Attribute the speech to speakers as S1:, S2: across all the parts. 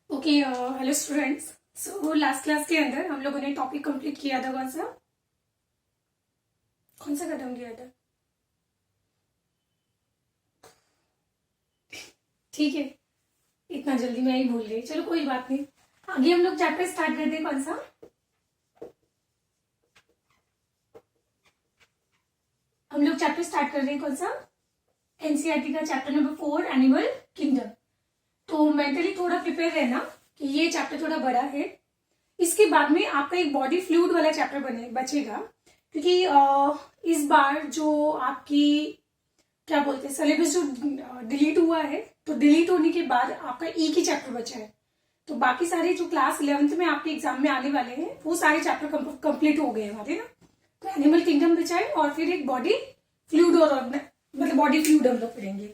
S1: Okay, hello students. So last class के अंदर हम लोगों ने टॉपिक कंप्लीट किया था। कौन सा खत्म किया था? ठीक है, इतना जल्दी मैं ही भूल गई। चलो कोई बात नहीं, आगे हम लोग चैप्टर स्टार्ट करते हैं। कौन सा हम लोग चैप्टर स्टार्ट कर रहे हैं? कौन सा? एनसीईआरटी का चैप्टर नंबर 4, एनिमल किंगडम। तो मेंटली थोड़ा प्रिपेयर रहना कि ये चैप्टर थोड़ा बड़ा है। इसके बाद में आपका एक बॉडी फ्लूइड वाला चैप्टर बचेगा, क्योंकि इस बार जो आपकी क्या बोलते हैं सिलेबस जो डिलीट हुआ है, तो डिलीट होने के बाद आपका एक ही चैप्टर बचा है। तो बाकी सारे जो क्लास 11th में आपके एग्जाम में आने वाले हैं वो सारे चैप्टर कंप्लीट हो गए हमारे ना। तो एनिमल किंगडम बचा है और फिर एक बॉडी फ्लूइड और मतलब बॉडी फ्लूइड हम लोग पढ़ेंगे।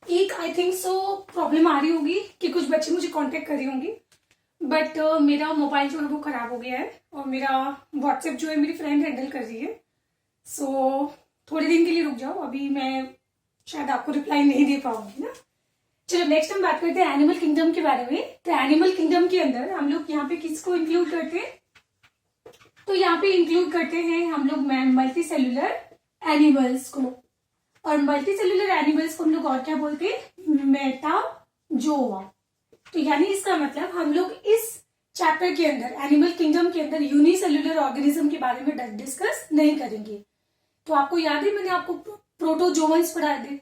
S1: एक आई थिंक सो प्रॉब्लम आ रही होगी कि कुछ बच्चे मुझे कांटेक्ट कर रही होंगी, बट मेरा मोबाइल जो है वो खराब हो गया है और मेरा व्हाट्सएप जो है मेरी फ्रेंड हैंडल कर रही है। सो थोड़े दिन के लिए रुक जाओ, अभी मैं शायद आपको रिप्लाई नहीं दे पाऊंगी ना। चलो नेक्स्ट हम बात करते हैं एनिमल किंगडम के बारे में। तो एनिमल किंगडम के अंदर हम लोग यहाँ पे किसको इंक्लूड करते हैं? तो यहाँ पे इंक्लूड करते हैं हम लोग मल्टी सेल्यूलर एनिमल्स को। और मल्टी सेल्यूलर एनिमल्स को हम लोग और क्या बोलते हैं? मेटाजोआ। तो यानी इसका मतलब हम लोग इस चैप्टर के अंदर एनिमल किंगडम के अंदर यूनिसेल्यूलर ऑर्गेनिज्म के बारे में डिस्कस नहीं करेंगे। तो आपको याद है मैंने आपको प्रोटोजोवंस पढ़ाए थे,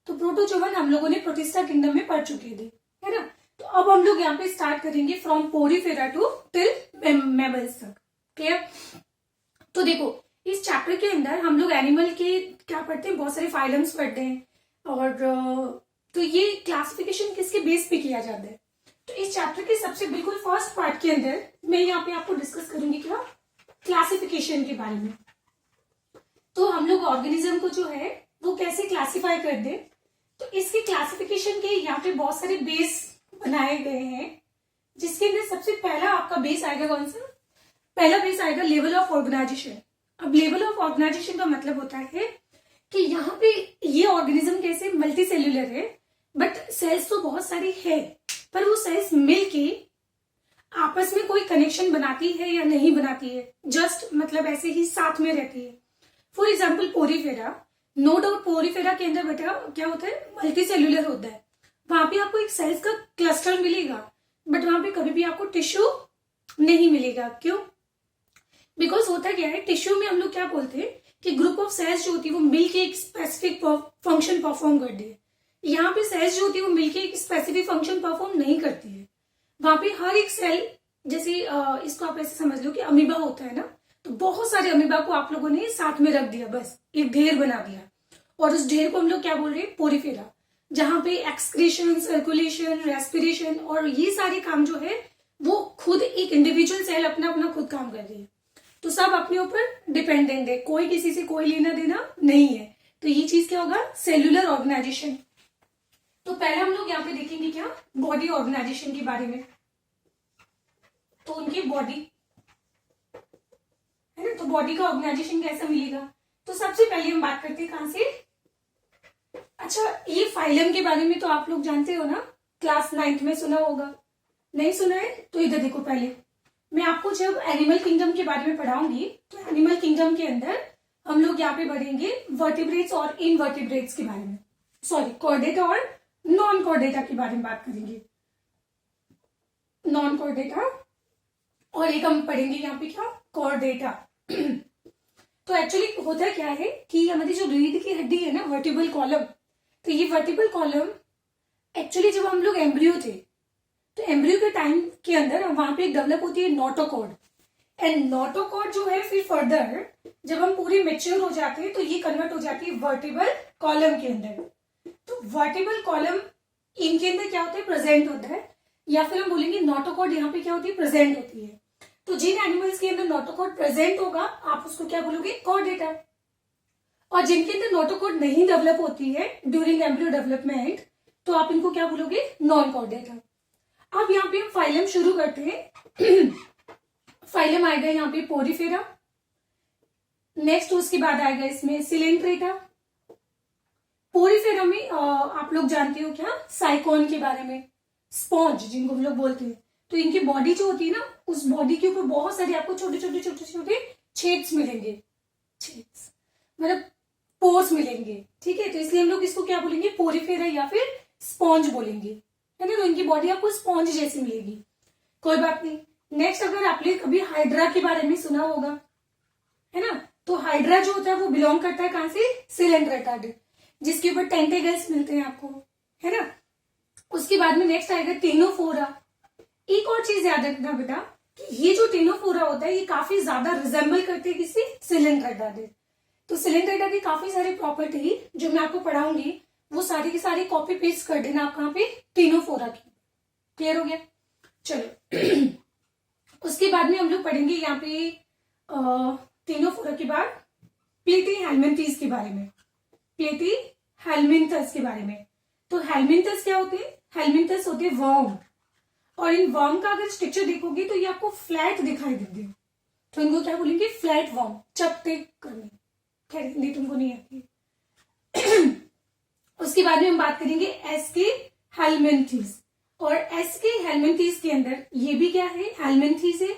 S1: तो प्रोटोजोवन हम लोगों ने प्रोटिस्टा किंगडम में पढ़ चुके थे, है ना। तो अब हम लोग यहाँ पे स्टार्ट करेंगे from porifera to till mammals तक। क्लियर? तो देखो इस चैप्टर के अंदर हम लोग एनिमल के क्या पढ़ते हैं, बहुत सारे फाइलम्स पढ़ते हैं। और तो ये क्लासिफिकेशन किसके बेस पे किया जाता है? तो इस चैप्टर के सबसे बिल्कुल फर्स्ट पार्ट के अंदर मैं यहाँ पे आपको डिस्कस करूंगी क्या? क्लासिफिकेशन के बारे में। तो हम लोग ऑर्गेनिज्म को जो है वो कैसे क्लासिफाई कर दे, तो इसके क्लासिफिकेशन के यहाँ पे बहुत सारे बेस बनाए गए हैं, जिसके अंदर सबसे पहला आपका बेस आएगा कौन सा? पहला बेस आएगा लेवल ऑफ ऑर्गेनाइजेशन। अब लेवल ऑफ ऑर्गेनाइजेशन का मतलब होता है कि यहाँ पे ये ऑर्गेनिज्म कैसे मल्टी सेल्यूलर है, बट सेल्स तो बहुत सारी है, पर वो सेल्स मिलके आपस में कोई कनेक्शन बनाती है या नहीं बनाती है, जस्ट मतलब ऐसे ही साथ में रहती है। For example porifera, no doubt porifera के अंदर बेटा क्या होता है? मल्टी सेल्यूलर होता है। वहां पे आपको एक सेल्स का क्लस्टर मिलेगा, बट वहां पे कभी भी आपको टिश्यू नहीं मिलेगा। क्यों? बिकॉज होता क्या है, टिश्यू में हम लोग क्या बोलते हैं कि ग्रुप ऑफ सेल्स जो होती है वो मिलके एक स्पेसिफिक फंक्शन परफॉर्म करती है। यहाँ पे सेल्स जो होती है वो मिलके एक स्पेसिफिक फंक्शन परफॉर्म नहीं करती है। वहां पे हर एक सेल, जैसे इसको आप ऐसे समझ लो कि अमीबा होता है ना, तो बहुत सारे अमीबा को आप लोगों ने साथ में रख दिया, बस एक ढेर बना दिया, और उस ढेर को हम लोग क्या बोल रहे हैं? पोरीफेरा। जहां पे एक्सक्रीशन, सर्कुलेशन, रेस्पिरेशन और ये सारे काम जो है वो खुद एक इंडिविजुअल सेल अपना अपना खुद काम कर रही है। तो सब अपने ऊपर डिपेंडेंट है, कोई किसी से कोई लेना देना नहीं है। तो ये चीज क्या होगा? Cellular organisation. तो पहले हम लोग यहाँ पे देखेंगे क्या? बॉडी ऑर्गेनाइजेशन के बारे में। तो उनकी बॉडी है ना, तो बॉडी का ऑर्गेनाइजेशन कैसा मिलेगा? तो सबसे पहले हम बात करते हैं कहां से? अच्छा, ये फाइलम के बारे में तो आप लोग जानते हो ना, क्लास 9th में सुना होगा। नहीं सुना है तो इधर देखो, पहले मैं आपको जब एनिमल किंगडम के बारे में पढ़ाऊंगी तो एनिमल किंगडम के अंदर हम लोग यहाँ पे पढ़ेंगे वर्टिब्रेट्स और इनवर्टिब्रेट्स के बारे में, सॉरी कॉर्डेटा और नॉन कॉर्डेटा के बारे में बात करेंगे। नॉन कॉर्डेटा और एक हम पढ़ेंगे यहाँ पे क्या? कॉर्डेटा। तो एक्चुअली होता क्या है कि हमारी जो रीढ़ की हड्डी है ना, वर्टिबल कॉलम, तो ये वर्टिबल कॉलम एक्चुअली जब हम लोग एम्ब्रियो थे, तो एम्ब्रियो के टाइम के अंदर वहां पे डेवलप होती है नोटोकॉर्ड। एंड नोटोकॉर्ड जो है फिर फर्दर जब हम पूरे मेच्योर हो जाते हैं तो ये कन्वर्ट हो जाती है वर्टिबल कॉलम के अंदर। तो वर्टिबल कॉलम इनके अंदर क्या होता है? प्रेजेंट होता है, या फिर हम बोलेंगे नोटोकॉर्ड यहाँ पे क्या होती है? प्रेजेंट होती है। तो जिन एनिमल्स के अंदर नोटोकॉर्ड प्रेजेंट होगा आप उसको क्या बोलोगे? कॉर्डेटा। और जिनके अंदर नोटोकॉर्ड नहीं डेवलप होती है ड्यूरिंग एम्ब्रियो डेवलपमेंट, तो आप इनको क्या बोलोगे? Non Chordata. अब यहाँ पे हम फाइलम शुरू करते हैं। फाइलम आएगा यहाँ पे पोरीफेरा। नेक्स्ट उसके बाद आएगा इसमें सिलेंट्रेटा। पोरीफेरा में आप लोग जानते हो क्या, साइकॉन के बारे में, स्पॉन्ज जिनको हम लोग बोलते हैं। तो इनकी बॉडी जो होती है ना, उस बॉडी के ऊपर बहुत सारे आपको छोटे छोटे छोटे छोटे छेद्स मिलेंगे, छेद्स मतलब पोर्स मिलेंगे, ठीक है। तो इसलिए हम लोग इसको क्या बोलेंगे, पोरीफेरा या फिर स्पॉन्ज बोलेंगे, है ना। तो इनकी बॉडी आपको स्पॉन्ज जैसी मिलेगी, कोई बात नहीं। नेक्स्ट, अगर आपने कभी हाइड्रा के बारे में सुना होगा, है ना, तो हाइड्रा जो होता है वो बिलोंग करता है कहां से, सिलेंट्रेटा, जिसके ऊपर टेंटेकल्स मिलते हैं आपको, है ना। उसके बाद में नेक्स्ट आएगा टेनोफोरा। एक और चीज याद रखना बेटा कि ये जो टेनोफोरा होता है ये काफी ज्यादा रिजेंबल करते हैं किसी, सिलेंट्रेटा से। तो सिलेंट्रेटा की काफी सारी प्रॉपर्टी जो मैं आपको पढ़ाऊंगी वो सारी की सारी कॉपी पेस्ट कर देना आप कहां पे, टेनोफोरा की। क्लियर हो गया, चलो। उसके बाद में हम लोग पढ़ेंगे यहाँ पे टेनोफोरा के बाद प्लेटी हेलमिंथीज के बारे में, प्लेटी हेलमिंथस के बारे में। तो हेलमिंथस क्या होते हैं, हेलमिंथस होते हैं वर्म, और इन वर्म का अगर स्ट्रक्चर देखोगे तो ये आपको फ्लैट दिखाई देते हैं, तो इनको क्या बोलेंगे, फ्लैट वर्म, चपटे करने। खैर हिंदी तुमको नहीं आती। उसके बाद में हम बात करेंगे एस्के हेलमिंथीज, और एस्के हेलमिंथीज के अंदर ये भी क्या है, हेलमिंथीज है।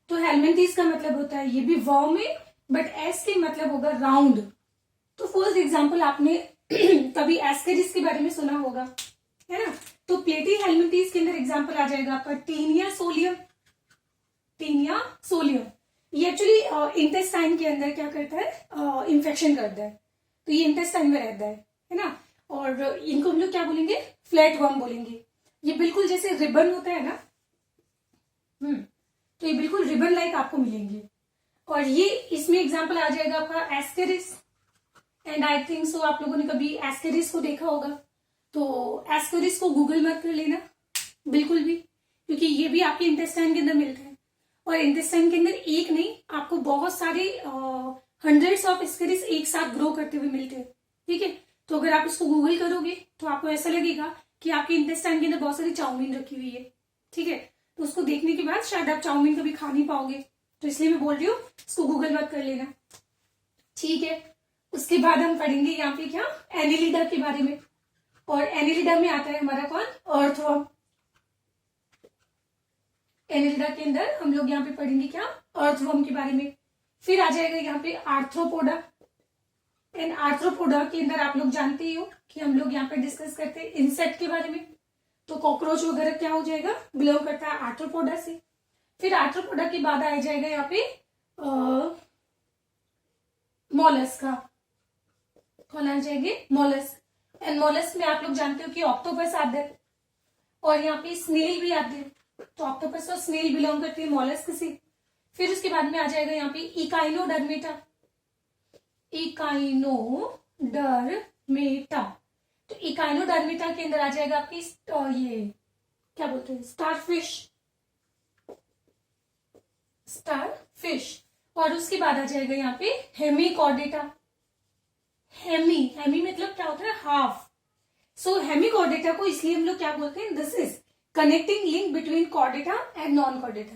S1: तो हेलमिंथीज का मतलब होता है ये भी वर्म है, बट एस्के मतलब होगा राउंड। तो फॉर एग्जाम्पल आपने कभी एस्केरिस के बारे में सुना होगा, है ना। तो प्लेटी हेलमिंथीज के अंदर एग्जाम्पल आ जाएगा आपका टीनिया सोलियम, टीनिया सोलियम। ये एक्चुअली इंटेस्टाइन के अंदर क्या करता है, इन्फेक्शन करता है, तो ये इंटेस्टाइन में रहता है ना। और इनको हम लोग क्या बोलेंगे, फ्लैट वर्म बोलेंगे। ये बिल्कुल जैसे रिबन होता है ना, तो ये बिल्कुल रिबन लाइक आपको मिलेंगे। और ये इसमें एग्जाम्पल आ जाएगा आपका Ascaris, and I think so आप लोगों ने कभी एस्केरिस को देखा होगा। तो एस्केरिस को गूगल मत कर लेना बिल्कुल भी, क्योंकि ये भी आपके इंटेस्टाइन के अंदर मिलता है। और इंटेस्टाइन के अंदर एक नहीं, आपको बहुत सारे हंड्रेड्स ऑफ एस्केरिस एक साथ ग्रो करते हुए मिलते हैं, ठीक है। तो अगर आप इसको गूगल करोगे तो आपको ऐसा लगेगा कि आपके इंटेस्टाइन के अंदर बहुत सारी चाउमीन रखी हुई है, ठीक है। तो उसको देखने के बाद शायद आप चाउमीन कभी खा नहीं पाओगे, तो इसलिए मैं बोल रही हूँ इसको गूगल मत कर लेना, ठीक है। उसके बाद हम पढ़ेंगे यहाँ पे क्या, एनिलिडा के बारे में। और एनिलिडा में आता है हमारा कौन, अर्थवर्म। एनिलिडा के अंदर हम लोग यहाँ पे पढ़ेंगे क्या, अर्थवर्म के बारे में। फिर आ जाएगा यहाँ पे आर्थ्रोपोडा, एंड आर्थ्रोपोडा के अंदर आप लोग जानते ही हो कि हम लोग यहाँ पे डिस्कस करते हैं इंसेक्ट के बारे में। तो कॉकरोच वगैरह क्या हो जाएगा, बिलोंग करता है आर्थ्रोपोडा से। फिर आर्थ्रोपोडा के बाद आ जाएगा यहाँ पे मोलस्का, कौन आ जाएंगे, मोलस्क। एंड मोलस्क में आप लोग जानते हो कि ऑक्टोपस आते हैं, और यहाँ पे स्नेल भी आते हैं। तो ऑक्टोपस और स्नेल बिलोंग करते हैं मोलस्क से। फिर उसके बाद में आ जाएगा यहाँ पे इकाइनोडर्मेटा, इकाइनोडर्मेटा। तो इकाइनोडर्मेटा के अंदर आ जाएगा आपकी ये क्या बोलते हैं, स्टारफिश, स्टारफिश। और उसके बाद आ जाएगा यहाँ पे हेमिकॉर्डेटा। हेमी मतलब क्या होता है, हाफ। सो हेमिकॉर्डेटा को इसलिए हम लोग क्या बोलते हैं, this is connecting link between Chordata and non Chordata.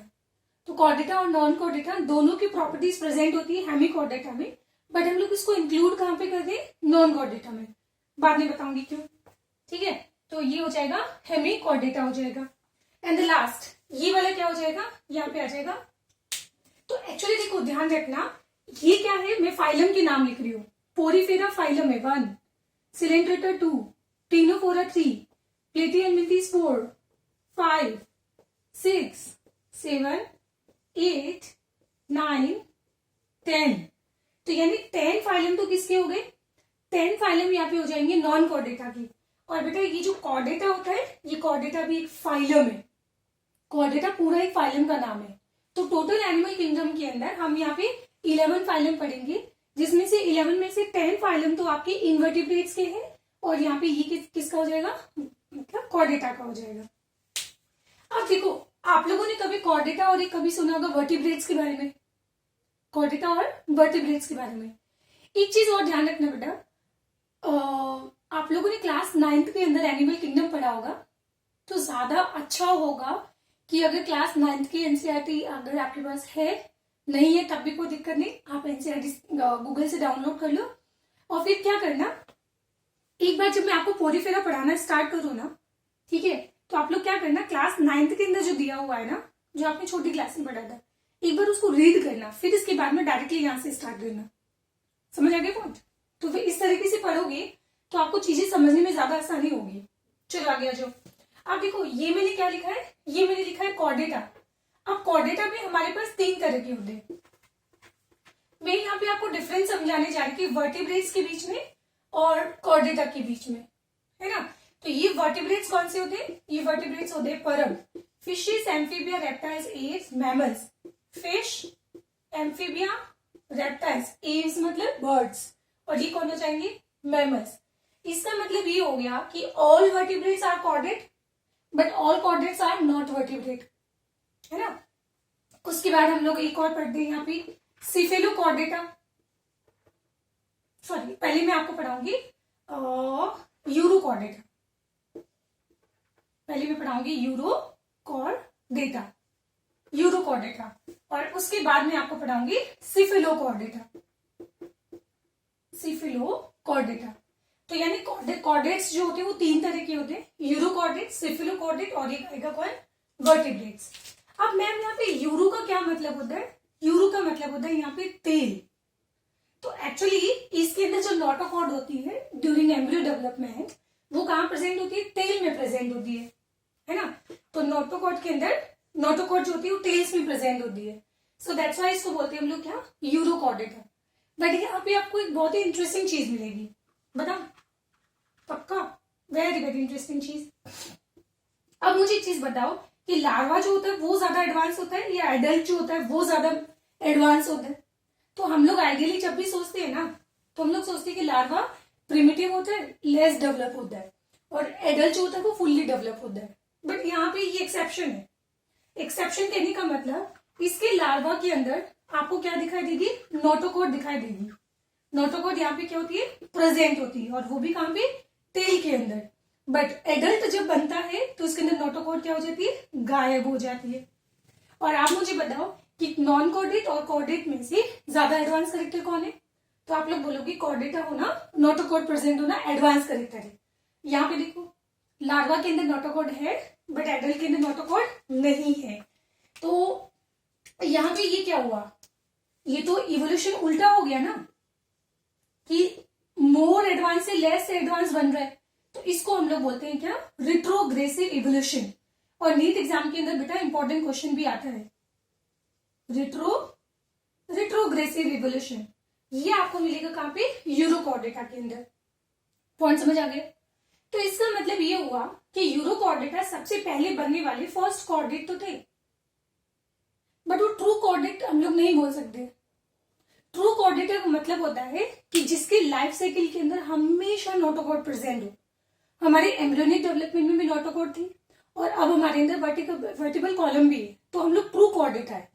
S1: तो कॉर्डेटा और नॉन कॉर्डेटा दोनों की प्रॉपर्टीज प्रेजेंट होती है हेमिकॉर्डेटा में, बट हम लोग इसको इंक्लूड कहां पे करते हैं, नॉन कॉर्डेटा में। बाद में बताऊंगी क्यों, ठीक है। तो ये हो जाएगा हेमिकॉर्डेटा हो जाएगा। एंड द लास्ट ये वाला क्या हो जाएगा, यहाँ पे आ जाएगा। तो एक्चुअली देखो ध्यान रखना, ये क्या है, मैं फाइलम के नाम लिख रही हूँ। पोरीफेरा फाइलम है 1, सिलेंट्रेटा 2, टेनोफोरा 3, प्लेटिहेलमिंथीज 4, 5, 6, 7, 8, 9, 10। तो यानी 10 फाइलम तो किसके हो गए, 10 फाइलम यहाँ पे हो जाएंगे नॉन कॉर्डेटा की। और बेटा ये जो कॉर्डेटा होता है, ये कॉर्डेटा भी एक फाइलम है। कॉर्डेटा पूरा एक फाइलम का नाम है। तो टोटल एनिमल किंगडम के अंदर हम यहाँ पे 11 फाइलम पढ़ेंगे, जिसमें से 11 में से 10 फाइलम तो आपके इन्वर्टिब्रेट्स के हैं, और यहाँ पे ये किसका हो जाएगा, मतलब कॉर्डेटा का हो जाएगा। अब देखो आप लोगों ने कभी कॉर्डेटा और एक कभी सुना होगा वर्टिब्रेट्स के बारे में, कॉर्डेटा और वर्टिब्रेट्स के बारे में। एक चीज और ध्यान रखना बेटा, आप लोगों ने क्लास 9th के अंदर एनिमल किंगडम पढ़ा होगा, तो ज्यादा अच्छा होगा कि अगर क्लास 9th की एनसीईआरटी अगर आपके पास है, नहीं है तब भी कोई दिक्कत नहीं, आप एनसीईआरटी गूगल से डाउनलोड कर लो। और फिर क्या करना, एक बार जब मैं आपको पोरीफेरा पढ़ाना स्टार्ट करूँ ना, ठीक है, तो आप लोग क्या करना, क्लास 9th के अंदर जो दिया हुआ है ना, जो आपने छोटी क्लास में पढ़ा था, एक बार उसको रीड करना, फिर इसके बाद में डायरेक्टली यहां से स्टार्ट करना। समझ आ गया पॉइंट? तो फिर इस तरीके से पढ़ोगे तो आपको चीजें समझने में ज्यादा आसानी होगी। चलो आगे आ जाओ। आप देखो ये मैंने क्या लिखा है, ये मैंने लिखा है कॉर्डेटा। अब कॉर्डेटा में हमारे पास 3 तरह के होते हैं। मैं यहाँ पे आपको डिफरेंस समझाने जा रही थी वर्टिब्रेट्स के बीच में और कॉर्डेटा के बीच में, है ना। तो ये वर्टिब्रेट्स कौन से होते हैं, ये वर्टिब्रेट्स होते हैं परम, fishes, amphibia, reptiles, Aves, mammals. Fish, amphibia, reptiles, Aves मतलब बर्ड्स, और ये कौन हो जाएंगे, मैमल्स। इसका मतलब ये हो गया कि all vertebrates are chordate but all chordates are not vertebrate, है ना। उसके बाद हम लोग एक और पढ़ते हैं यहाँ पे सिफेलोकॉर्डेटा। सॉरी, पहले मैं आपको पढ़ाऊंगी यूरोकॉर्डेटा। पहले मैं पढ़ाऊंगी यूरोकॉर्डेटा, और उसके बाद में आपको पढ़ाऊंगी सिफेलोकॉर्डेटा। तो यानी कॉर्डेट्स जो होते हैं वो 3 तरह के होते हैं, यूरोकॉर्डेट, सिफेलोकॉर्डेट और एक आएगा कौन, वर्टिब्रेट्स। अब मैम यहाँ पे यूरो का क्या मतलब होता है, यूरो का मतलब होता है यहाँ पे तेल। तो एक्चुअली इसके अंदर जो नोटोकॉर्ड होती है ड्यूरिंग एम्ब्रियो डेवलपमेंट, वो कहाँ प्रेजेंट होती है, तेल में प्रेजेंट होती है ना। तो नोटोकॉर्ड के अंदर नोटोकॉर्ड जो होती है वो तेल्स में प्रेजेंट होती है। सो दैट्स व्हाई इसको बोलते हैं हम लोग क्या, यूरोकॉर्डेटा। बट यहाँ पे आपको एक बहुत ही इंटरेस्टिंग चीज मिलेगी, बताओ पक्का, वेरी वेरी इंटरेस्टिंग चीज। अब मुझे एक चीज बताओ कि लार्वा जो होता है वो ज्यादा एडवांस होता है या एडल्ट जो होता है वो ज्यादा एडवांस होता है। तो हम लोग आइडियली जब भी सोचते हैं ना, तो हम लोग सोचते हैं कि लार्वा प्रिमिटिव होता है, लेस डेवलप होता है, और एडल्ट जो होता है वो फुल्ली डेवलप होता है। बट यहाँ पे ये एक्सेप्शन है। एक्सेप्शन कहने का मतलब इसके लार्वा के अंदर आपको क्या दिखाई देगी, नोटोकॉर्ड दिखाई देगी। नोटोकॉर्ड यहाँ पे क्या होती है, प्रेजेंट होती है, और वो भी कहाँ पे, तेल के अंदर। बट एडल्ट जब बनता है तो उसके अंदर नोटोकॉर्ड क्या हो जाती है, गायब हो जाती है। और आप मुझे बताओ कि नॉन कॉर्डेट और कॉर्डेट में से ज्यादा एडवांस करेक्टर कौन है। तो आप लोग बोलोगे कॉर्डेटा होना, नोटोकॉर्ड प्रेजेंट होना एडवांस करेक्टर है। यहाँ पे देखो लार्वा के अंदर नोटोकॉर्ड है बट एडल्ट के अंदर नोटोकॉर्ड नहीं है। तो यहाँ पे ये क्या हुआ, ये तो इवोल्यूशन उल्टा हो गया ना, कि मोर एडवांस से लेस एडवांस बन रहा है। तो इसको हम लोग बोलते हैं क्या, रिट्रोग्रेसिव इवोल्यूशन। और नीट एग्जाम के अंदर बेटा इंपॉर्टेंट क्वेश्चन भी आता है, रिट्रोग्रेसिव इवोल्यूशन। ये आपको मिलेगा कहां पे, यूरोकॉर्डेटा के अंदर। पॉइंट समझ आ गया। तो इसका मतलब ये हुआ कि यूरोकॉर्डेटा सबसे पहले बनने वाले फर्स्ट कॉर्डेट तो थे, बट वो ट्रू कॉर्डेट हम लोग नहीं बोल सकते। ट्रू कॉर्डेटा का मतलब होता है कि जिसके लाइफ साइकिल के अंदर हमेशा नोटोकॉर्ड प्रेजेंट हो। हमारे एम्ब्रियोनिक डेवलपमेंट में भी नोटोकॉर्ड थी, और अब हमारे अंदर वर्टिकल कॉलम भी है, तो हम लोग ट्रू कॉर्डेटा है।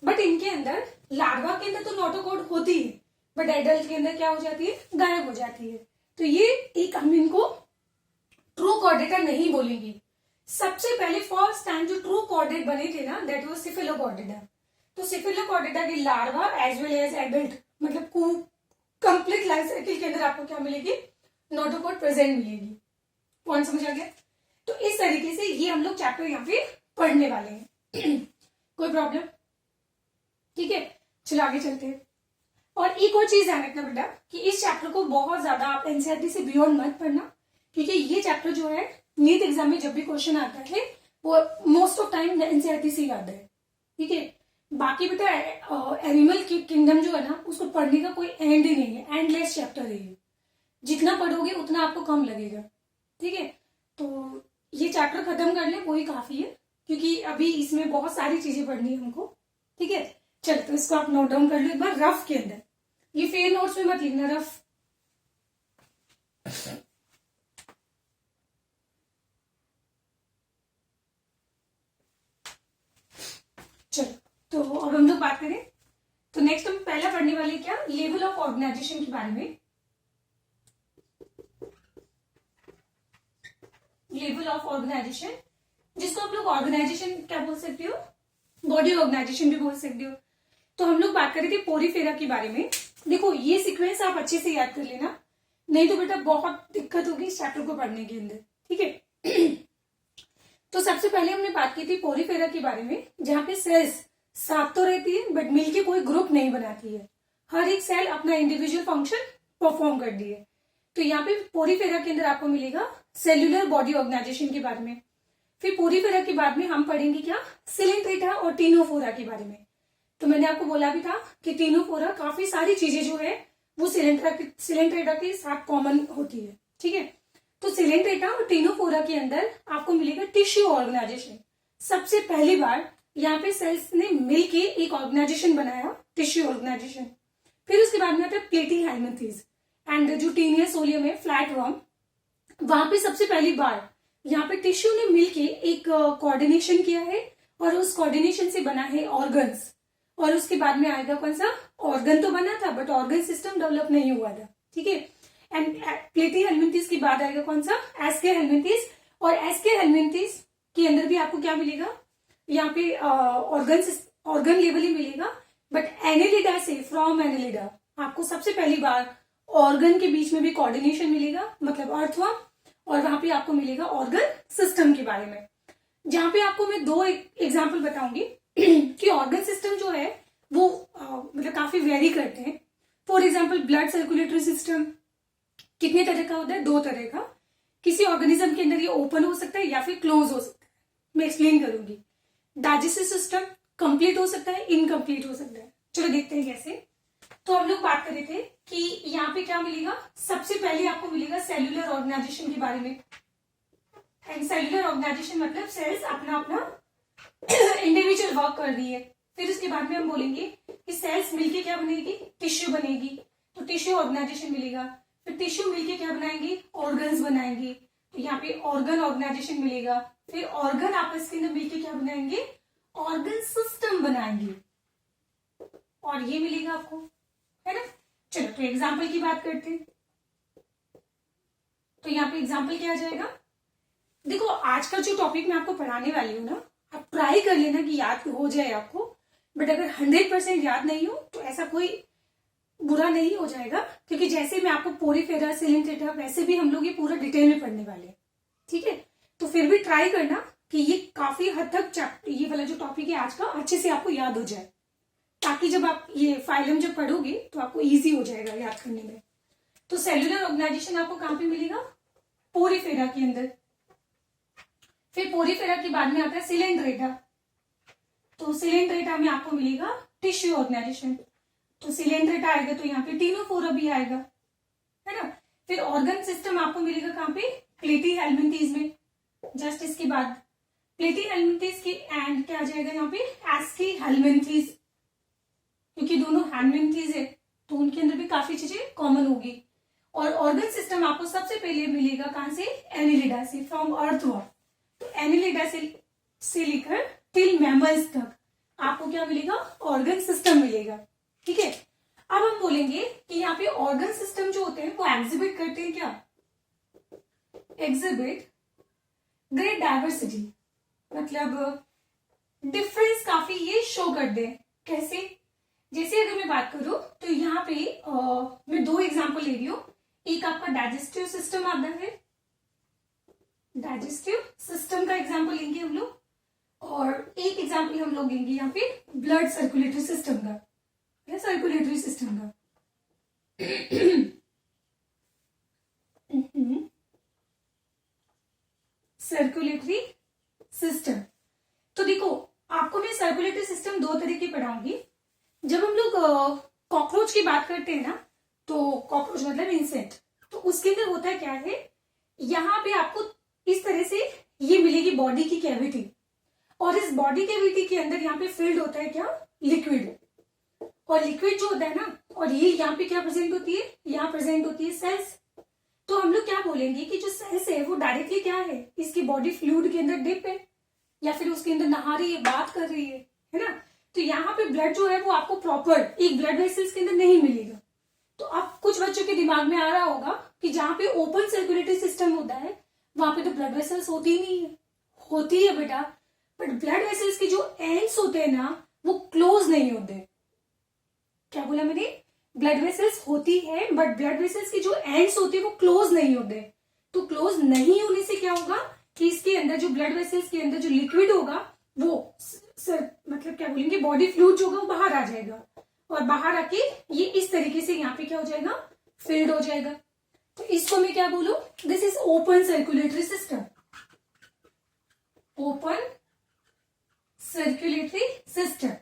S1: बट इनके अंदर लार्वा के अंदर तो नोटोकॉर्ड होती है, बट एडल्ट के अंदर क्या हो जाती है, गायब हो जाती है। तो ये एक हम इनको ट्रू कॉर्डेटा नहीं बोलेंगे। सबसे पहले फर्स्ट टाइम जो ट्रू कॉर्डेट बने थे ना, दैट वाज सिफेलोकॉर्डेटा। तो सिफेलोकॉर्डेटा की larva as well as adult मतलब कंप्लीट लाइफ साइकिल के अंदर आपको क्या मिलेगी, नोटोकॉर्ड प्रेजेंट मिलेगी। पॉइंट समझ आ गया। तो इस तरीके से ये हम लोग चैप्टर यहाँ पे पढ़ने वाले हैं। कोई प्रॉब्लम, ठीक है। चलो आगे चलते हैं। और एक और चीज ध्यान रखना बेटा कि इस चैप्टर को बहुत ज्यादा आप एनसीईआरटी से बियॉन्ड मत पढ़ना, क्योंकि ये चैप्टर जो है नीट एग्जाम में जब भी क्वेश्चन आता है वो मोस्ट ऑफ टाइम एनसीईआरटी से ही आता है, ठीक है। बाकी बेटा एनिमल किंगडम जो है ना, उसको पढ़ने का कोई एंड ही नहीं है, एंडलेस चैप्टर है ये। जितना पढ़ोगे उतना आपको कम लगेगा, ठीक है। तो ये चैप्टर खत्म कर ले वही काफी है, क्योंकि अभी इसमें बहुत सारी चीजें पढ़नी है हमको, ठीक है। चल तो इसको आप नोट डाउन कर लो एक बार रफ के अंदर, ये फेयर नोट्स में मत लिखना, रफ। चलो तो अब हम लोग बात करें तो नेक्स्ट हम पहला पढ़ने वाले क्या, लेवल ऑफ ऑर्गेनाइजेशन के बारे में। लेवल ऑफ ऑर्गेनाइजेशन जिसको आप लोग ऑर्गेनाइजेशन क्या बोल सकते हो, बॉडी ऑर्गेनाइजेशन भी बोल सकते हो। तो हम लोग बात कर रहे थे पोरीफेरा के बारे में। देखो ये सीक्वेंस आप अच्छे से याद कर लेना, नहीं तो बेटा बहुत दिक्कत होगी इस चैप्टर को पढ़ने के अंदर, ठीक है। तो सबसे पहले हमने बात की थी पोरीफेरा के बारे में, जहां पे सेल्स साथ तो रहती है बट मिलके कोई ग्रुप नहीं बनाती है, हर एक सेल अपना इंडिविजुअल फंक्शन परफॉर्म कर दी है। तो यहाँ पे पोरीफेरा के अंदर आपको मिलेगा सेल्यूलर बॉडी ऑर्गेनाइजेशन के बारे में। फिर पोरीफेरा के बाद में हम पढ़ेंगे क्या, सिलेंट्रेटा और टीनोफोरा के बारे में। तो मैंने आपको बोला भी था कि टीनोफोरा काफी सारी चीजें जो है वो सिलेंट्रेटा के साथ कॉमन होती है, ठीक है। तो सिलेंट्रेटा और टीनोफोरा के अंदर आपको मिलेगा टिश्यू ऑर्गेनाइजेशन। सबसे पहली बार यहाँ पे सेल्स ने मिलके एक ऑर्गेनाइजेशन बनाया, टिश्यू ऑर्गेनाइजेशन। फिर उसके बाद में आता है प्लेटीहेल्मिन्थेस एंड जो टीनियस सोलियम है, फ्लैट वर्म, वहां पे सबसे पहली बार यहाँ पे टिश्यू ने मिलके एक कोऑर्डिनेशन किया है और उस कोऑर्डिनेशन से बना है ऑर्गन्स। और उसके बाद में आएगा कौन सा, ऑर्गन तो बना था बट ऑर्गन सिस्टम डेवलप नहीं हुआ था, ठीक है। एंड प्लेटीहेल्मिन्थेस के बाद आएगा कौन सा, एस्के हेल्मिन्थेस। और एस्के हेल्मिन्थेस के अंदर भी आपको क्या मिलेगा, यहाँ पे ऑर्गन लेवल ही मिलेगा, बट एनेलिडा से, फ्रॉम एनेलिडा आपको सबसे पहली बार ऑर्गन के बीच में भी कोऑर्डिनेशन मिलेगा, मतलब अर्थवर्म। और वहां पे आपको मिलेगा ऑर्गन सिस्टम के बारे में, जहां पे आपको मैं दो एग्जाम्पल बताऊंगी कि ऑर्गन सिस्टम जो है वो मतलब काफी वेरी करते हैं। For example blood circulatory system कितने तरह का होता है, दो तरह का। किसी ऑर्गेनिज्म के अंदर ये ओपन हो सकता है या फिर क्लोज हो सकता है, मैं एक्सप्लेन करूंगी। डाइजेस्टिव सिस्टम कंप्लीट हो सकता है, इनकम्प्लीट हो सकता है। चलो देखते हैं कैसे। तो हम लोग बात कर रहे थे कि यहाँ पे क्या मिलेगा, सबसे पहले आपको मिलेगा सेल्यूलर ऑर्गेनाइजेशन के बारे में। एंड सेल्यूलर ऑर्गेनाइजेशन मतलब सेल्स अपना अपना इंडिविजुअल वर्क कर रही है। फिर उसके बाद में हम बोलेंगे कि सेल्स मिलके क्या बनेगी, टिश्यू बनेगी, तो टिश्यू ऑर्गेनाइजेशन मिलेगा। फिर टिश्यू मिलके क्या बनाएंगे, ऑर्गन्स बनाएंगे, तो यहाँ पे ऑर्गन ऑर्गेनाइजेशन मिलेगा। फिर ऑर्गन आपस के अंदर मिलके क्या बनाएंगे, ऑर्गन सिस्टम बनाएंगे, और ये मिलेगा आपको, है ना। चलो तो एग्जाम्पल की बात करते हैं। तो यहाँ पे एग्जाम्पल क्या आ जाएगा, देखो आज का जो टॉपिक मैं आपको पढ़ाने वाली हूँ ना, आप ट्राई कर लेना कि याद हो जाए आपको, बट अगर 100% याद नहीं हो तो ऐसा कोई बुरा नहीं हो जाएगा, क्योंकि जैसे मैं आपको पोरीफेरा, सिलेंट्रेटा, वैसे भी हम लोग ये पूरा डिटेल में पढ़ने वाले हैं, ठीक है। तो फिर भी ट्राई करना कि ये काफी हद तक ये वाला जो टॉपिक है आज का अच्छे से आपको याद हो जाए, ताकि जब आप ये फाइलम जब पढ़ोगे तो आपको इजी हो जाएगा याद करने में। तो सेल्यूलर ऑर्गेनाइजेशन आपको कहां पे मिलेगा, पोरीफेरा के अंदर। फिर पोरीफेरा के बाद में आता है सिलेंट्रेटा। तो सिलेंट्रेटा में आपको मिलेगा टिश्यू ऑर्गेनाइजेशन। तो सिलेंट्रेटा आएगा तो यहाँ पे टीनोफोरा भी आएगा, है ना। फिर ऑर्गन सिस्टम आपको मिलेगा कहां पे, प्लेटीहेल्मिन्थेस में। जस्ट इसके बाद प्लेटीहेल्मिन्थेस के एंड क्या आ जाएगा यहाँ पे, एस्की हेल्मिन्थेस, क्योंकि दोनों हेल्मिन्थेस है तो उनके अंदर भी काफी चीजें कॉमन होगी। और ऑर्गन सिस्टम आपको सबसे पहले मिलेगा कहां से, एनिलिडा से, फ्रॉम अर्थवर्म। तो एनिलिडा से लेकर टिल मैमल्स तक आपको क्या मिलेगा, ऑर्गन सिस्टम मिलेगा, ठीक है। अब हम बोलेंगे कि यहाँ पे ऑर्गन सिस्टम जो होते हैं वो एग्जिबिट करते हैं क्या, एग्जिबिट ग्रेट डाइवर्सिटी, मतलब डिफरेंस काफी ये शो कर दे। कैसे, जैसे अगर मैं बात करूं तो यहाँ पे मैं दो एग्जांपल ले रही हूं। एक आपका डाइजेस्टिव सिस्टम आता है, डाइजेस्टिव सिस्टम का एग्जांपल लेंगे हम लोग, और एक एग्जांपल हम लोग लेंगे यहाँ पे ब्लड सर्कुलेटरी सिस्टम का, या सर्कुलेटरी सिस्टम का। Circulatory system. तो देखो आपको मैं सर्कुलेटरी सिस्टम दो तरह की पढ़ाऊंगी। जब हम लोग कॉकरोच की बात करते हैं ना, तो कॉकरोच मतलब इंसेक्ट, तो उसके अंदर होता है क्या है, यहाँ पे आपको इस तरह से ये मिलेगी बॉडी की कैविटी, और इस बॉडी कैविटी के अंदर यहाँ पे फिल्ड होता है क्या, लिक्विड। और लिक्विड जो होता है ना, और ये यहाँ पे क्या प्रेजेंट होती है, यहाँ प्रेजेंट होती है सेल्स। तो हम लोग क्या बोलेंगे कि जो सेल्स है वो डायरेक्टली क्या है, इसकी बॉडी फ्लूइड के अंदर डिप है, या फिर उसके अंदर नहा रही है, बात कर रही है ना। तो यहाँ पे ब्लड जो है वो आपको प्रॉपर एक ब्लड वेसल्स के अंदर नहीं मिलेगा। तो अब कुछ बच्चों के दिमाग में आ रहा होगा कि जहाँ पे ओपन सर्कुलेटरी सिस्टम होता है वहां पे तो ब्लड वेसल्स होती ही नहीं है, होती है बेटा, बट ब्लड वेसल्स के जो एंड्स होते हैं ना वो क्लोज नहीं होते। क्या बोला मैंने? ब्लड वेसल्स होती है बट ब्लड वेसल्स की जो एंड्स होती है वो क्लोज नहीं होते। तो क्लोज नहीं होने से क्या होगा कि इसके अंदर जो ब्लड वेसल्स के अंदर जो लिक्विड होगा वो मतलब क्या बोलेंगे, बॉडी फ्लूइड जो होगा वो बाहर आ जाएगा, और बाहर आके ये इस तरीके से यहाँ पे क्या हो जाएगा, फिल्ड हो जाएगा। तो इसको मैं क्या बोलूं, this is open circulatory system. Open circulatory system.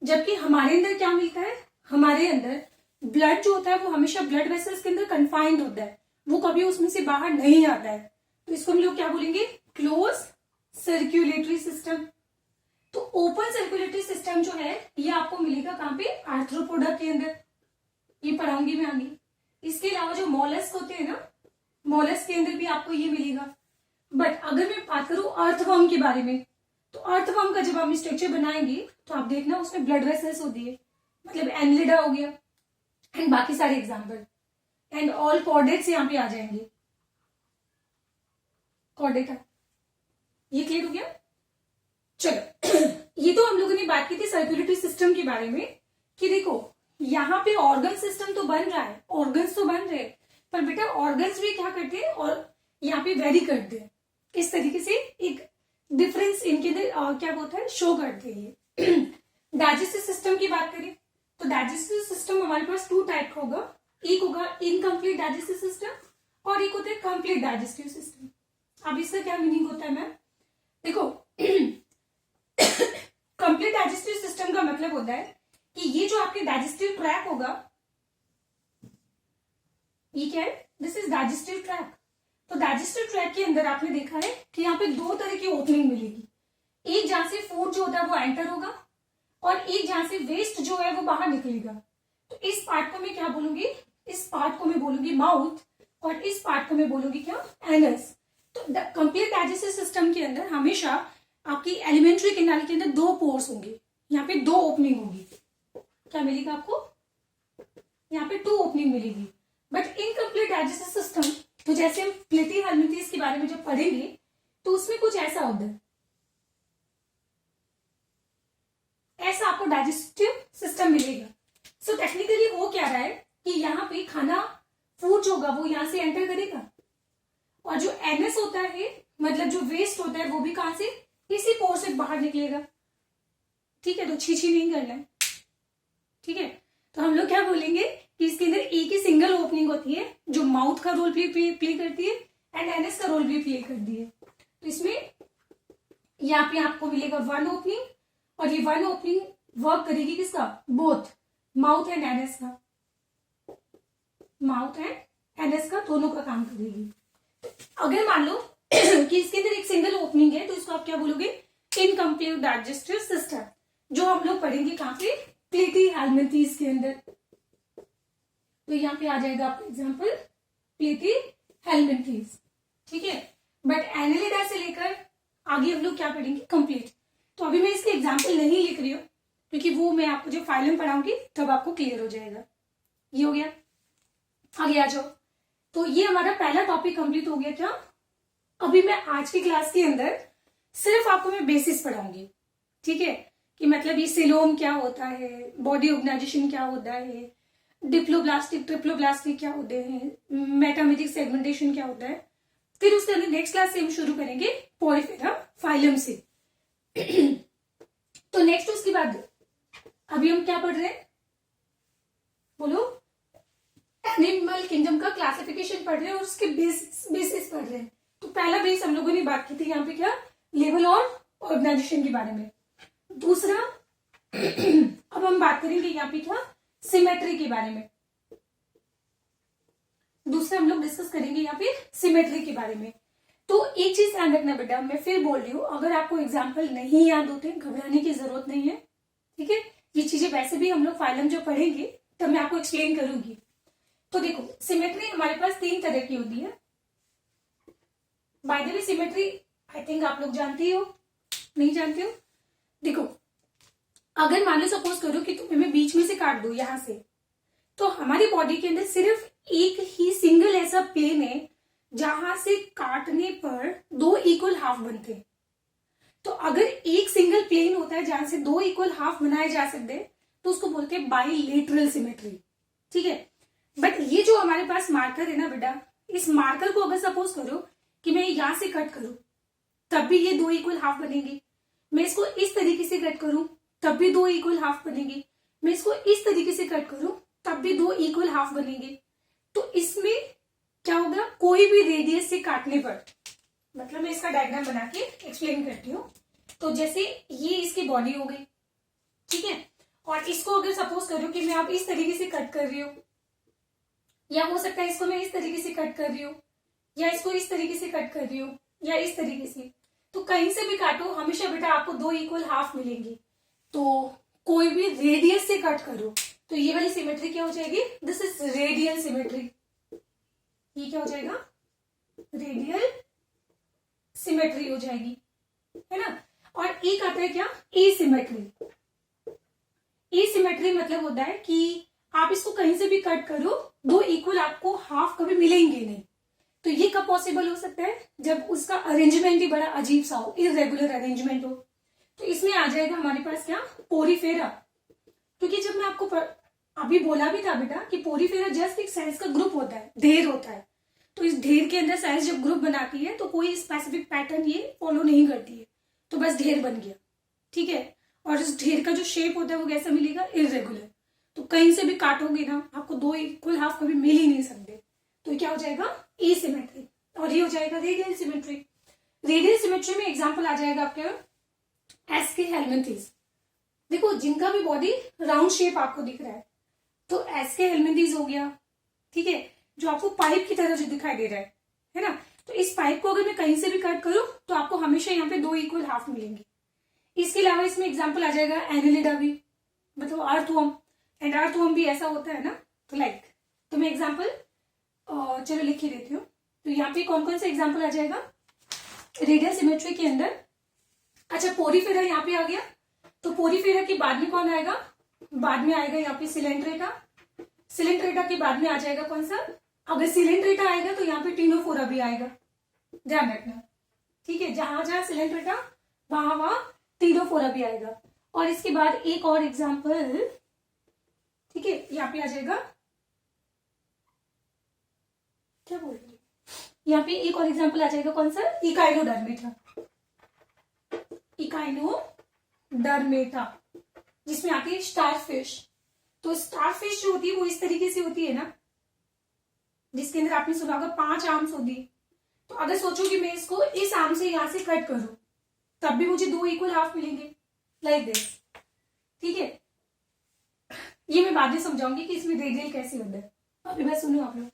S1: जबकि हमारे अंदर क्या मिलता है, हमारे अंदर ब्लड जो होता है वो हमेशा ब्लड वेसल्स के अंदर कन्फाइंड होता है, वो कभी उसमें से बाहर नहीं आता है। तो इसको हम लोग क्या बोलेंगे, क्लोज सर्कुलेटरी सिस्टम। तो ओपन सर्कुलेटरी सिस्टम जो है ये आपको मिलेगा कहां पे, आर्थ्रोपोडा के अंदर, ये पढ़ाऊंगी मैं आगे। इसके अलावा जो मॉलस्क होते हैं ना, मॉलस्क के अंदर भी आपको ये मिलेगा। बट अगर मैं बात करूं अर्थवर्म के बारे में, तो अर्थवर्म का जब हम स्ट्रक्चर बनाएंगे तो आप देखना उसमें ब्लड वेसल्स होती है, मतलब एनलिडा हो गया एंड बाकी सारे एग्जाम्पल, एंड ऑल कॉर्डेट्स यहाँ पे आ जाएंगे। कॉर्डेटा, ये क्लियर हो गया। चलो ये तो हम लोगों ने बात की थी सर्कुलेटरी सिस्टम के बारे में, कि देखो यहाँ पे ऑर्गन सिस्टम तो बन रहा है, ऑर्गन्स तो बन रहे हैं, पर बेटा ऑर्गन्स भी क्या करते हैं और यहाँ पे वेरी करते हैं, इस तरीके से एक डिफरेंस इनके अंदर क्या होता है, शो करते हैं। डाइजेस्टिव सिस्टम की बात करें तो डाइजेस्टिव सिस्टम हमारे पास टू टाइप का होगा, एक होगा इनकम्प्लीट डाइजेस्टिव सिस्टम और एक होता है कंप्लीट डाइजेस्टिव सिस्टम। अब इसका क्या मीनिंग होता है मैम, देखो कंप्लीट डाइजेस्टिव सिस्टम का मतलब होता है कि ये जो आपके डाइजेस्टिव ट्रैक होगा, ये क्या है, दिस इज डाइजेस्टिव ट्रैक। तो डाइजेस्टिव ट्रैक के अंदर आपने देखा है कि यहाँ पे दो तरह की ओपनिंग मिलेगी, एक जहां से फूड जो होता है वो एंटर होगा और एक जहां से वेस्ट जो है वो बाहर निकलेगा। तो इस पार्ट को मैं क्या बोलूंगी, इस पार्ट को मैं बोलूंगी माउथ और इस पार्ट को मैं बोलूंगी क्या, एनस। तो कंप्लीट डाइजेस्टिव सिस्टम के अंदर हमेशा आपकी एलिमेंट्री कैनाल के अंदर दो पोर्स होंगे, यहाँ पे दो ओपनिंग होगी। क्या मिलेगा आपको, यहाँ पे टू ओपनिंग मिलेगी। बट इनकम्प्लीट डाइजेस्टिव सिस्टम, तो जैसे हम प्लेटी हेलमिंथेस के बारे में जब पढ़ेंगे तो उसमें कुछ ऐसा होता है, ऐसा आपको डाइजेस्टिव सिस्टम मिलेगा। सो टेक्निकली हो क्या रहा है कि यहाँ पे खाना, फूड जो होगा वो यहाँ से एंटर करेगा और जो एनएस होता है, मतलब जो वेस्ट होता है वो भी कहां से, इसी पोर से बाहर निकलेगा। ठीक है, तो छीछी नहीं करना है, ठीक है। तो हम लोग क्या बोलेंगे कि इसके अंदर एक ही सिंगल ओपनिंग होती है जो माउथ का रोल भी प्ले करती है एंड एनएस का रोल भी प्ले करती है। तो इसमें यहाँ पे आपको मिलेगा वन ओपनिंग और ये वन ओपनिंग वर्क करेगी किसका, बोथ माउथ एंड एनएस का, माउथ एंड एनएस का दोनों का काम करेगी। अगर मान लो कि इसके अंदर एक सिंगल ओपनिंग है तो इसको आप क्या बोलोगे, इनकम्प्लीट डाइजेस्टिव सिस्टम, जो हम लोग पढ़ेंगे कहां पे, प्लेटी हेलमिंथेस के अंदर। तो यहाँ पे आ जाएगा आपका एग्जांपल प्लेटी हेलमिंथेस, ठीक है। बट एनालिडा से लेकर आगे हम लोग क्या पढ़ेंगे, कंप्लीट। तो अभी मैं इसके एग्जांपल नहीं लिख रही हूँ क्योंकि वो मैं आपको जो फाइलम पढ़ाऊंगी तब आपको क्लियर हो जाएगा। ये हो गया, आगे आ जाओ। तो ये हमारा पहला टॉपिक कंप्लीट हो गया। क्या अभी मैं आज की क्लास के अंदर सिर्फ आपको मैं बेसिस पढ़ाऊंगी, ठीक है, कि मतलब ये सिलोम क्या होता है, बॉडी ऑर्गेनाइजेशन क्या होता है, डिप्लोब्लास्टिक ट्रिप्लोब्लास्टिक क्या होते हैं, मेटामेटिक सेगमेंटेशन क्या होता है। फिर उसके अंदर नेक्स्ट क्लास से हम शुरू करेंगे पोरिफेरा फाइलम से। तो नेक्स्ट उसके बाद अभी हम क्या पढ़ रहे हैं, बोलो, एनिमल किंगडम का क्लासिफिकेशन पढ़ रहे हैं और उसके बेसिस पढ़ रहे हैं। तो पहला बेस हम लोगों ने बात की थी यहाँ पे क्या, लेवल और ऑर्गेनाइजेशन के बारे में। दूसरा अब हम बात करेंगे यहाँ पे क्या, सिमेट्री के बारे में। दूसरा हम लोग डिस्कस करेंगे यहाँ पे सिमेट्री के बारे में। तो एक चीज ध्यान रखना बेटा, मैं फिर बोल रही हूँ, अगर आपको एग्जाम्पल नहीं याद होते घबराने की जरूरत नहीं है, ठीक है। ये चीजें वैसे भी हम लोग फाइलम जो पढ़ेंगे तब मैं आपको एक्सप्लेन करूंगी। तो देखो सिमेट्री हमारे पास तीन तरह की होती है। By the way symmetry I think आप लोग जानती हो, नहीं जानते हो। देखो अगर मान लो सपोज करो कि तुम्हें मैं बीच में से काट दूं यहां से, तो हमारी बॉडी के अंदर सिर्फ एक ही सिंगल ऐसा प्लेन है जहां से काटने पर दो इक्वल हाफ बनते हैं। तो अगर एक सिंगल प्लेन होता है जहां से दो इक्वल हाफ बनाए जा सकते हैं तो उसको बोलते हैं बाइलेटरल सिमेट्री। ठीक है, बट ये जो हमारे पास मार्कर है ना बेटा, इस मार्कर को अगर सपोज करो कि मैं यहां से कट करूं तब भी ये दो इक्वल हाफ बनेंगे, मैं इसको इस तरीके से कट करूं तब भी दो इक्वल हाफ बनेंगे, मैं इसको इस तरीके से कट करूं तब भी दो इक्वल हाफ बनेंगे। तो इसमें क्या होगा, कोई भी रेडियस से काटने पर, मतलब मैं इसका डायग्राम बना के एक्सप्लेन करती हूँ। तो जैसे ये इसकी बॉडी हो गई, ठीक है, और इसको अगर सपोज करो कि मैं आप इस तरीके से कट कर रही हूँ, या हो सकता है इसको मैं इस तरीके से कट कर रही हूँ, या इसको इस तरीके से कट कर रही हूँ, या इस तरीके से, तो कहीं से भी काटो हमेशा बेटा आपको दो इक्वल हाफ मिलेंगे। तो कोई भी रेडियस से कट करो तो ये वाली सिमेट्री क्या हो जाएगी, दिस इज रेडियल सिमेट्री। ये क्या हो जाएगा, रेडियल सिमेट्री हो जाएगी, है ना। और एक आता है क्या, एसिमेट्री। एसिमेट्री मतलब होता है कि आप इसको कहीं से भी कट करो दो इक्वल आपको हाफ कभी मिलेंगे नहीं। तो ये कब पॉसिबल हो सकता है, जब उसका अरेंजमेंट ही बड़ा अजीब सा हो, इरेगुलर अरेंजमेंट हो। तो इसमें आ जाएगा हमारे पास क्या, पोरीफेरा। क्योंकि जब मैं आपको अभी बोला भी था बेटा कि पोरीफेरा जस्ट एक साइज का ग्रुप होता है, ढेर होता है। तो इस ढेर के अंदर साइज जब ग्रुप बनाती है तो कोई स्पेसिफिक पैटर्न ये फॉलो नहीं करती है, तो बस ढेर बन गया, ठीक है। और इस ढेर का जो शेप होता है वो कैसा मिलेगा, इरेगुलर। तो कहीं से भी काटोगे ना आपको दो इक्वल हाफ कभी मिल ही नहीं सकते। तो क्या हो जाएगा, एसिमेट्री। और ये हो जाएगा रेडियल सिमेट्री। रेडियल सिमेट्री में एग्जांपल आ जाएगा आपके एसके हेलमिंथीज। देखो जिनका भी बॉडी राउंड शेप आपको दिख रहा है, तो एसके हेलमिंथीज हो गया, ठीक है, जो आपको पाइप की तरह जो दिखाई दे रहा है ना। तो इस पाइप को अगर मैं कहीं से भी कट करूं तो आपको हमेशा यहाँ पे दो इक्वल हाफ मिलेंगे। इसके अलावा इसमें एग्जांपल आ जाएगा एनिलिडा भी, मतलब अर्थवर्म। एंड अर्थवर्म भी ऐसा होता है ना, तो लाइक, तो मैं एग्जांपल चलो लिख ही देती हूँ। तो यहाँ पे कौन कौन सा एग्जांपल आ जाएगा रेडियल सिमेट्री के अंदर। अच्छा, पोरीफेरा यहाँ पे आ गया। तो पोरीफेरा के बाद में कौन आएगा, बाद में आएगा यहाँ पे सिलेंड्रेटा। सिलेंड्रेटा के बाद में आ जाएगा कौन सा, अगर सिलेंड्रेटा आएगा तो यहाँ पे टीनोफोरा भी आएगा, ध्यान रखना, ठीक है। जहां जहां सिलेंड्रेटा वहां वहां टीनोफोरा भी आएगा। और इसके बाद एक और एग्जांपल, ठीक है, यहाँ पे आ जाएगा, क्या बोल रही है, यहाँ पे एक और एग्जांपल आ जाएगा कौन सा, इकाइनोडर्मेटा। इकाइनोडर्मेटा जिसमें आती है स्टारफिश। तो स्टारफिश जो होती है वो इस तरीके से होती है ना, जिसके अंदर आपने सुना होगा 5 आर्म्स होती है। तो अगर सोचो कि मैं इसको इस आर्म से यहां से कट करूं तब भी मुझे दो इक्वल हाफ मिलेंगे, लाइक दिस, ठीक है। ये मैं बाद में समझाऊंगी कि इसमें रेडियल कैसे होता है, अभी बस सुनो आप लोग।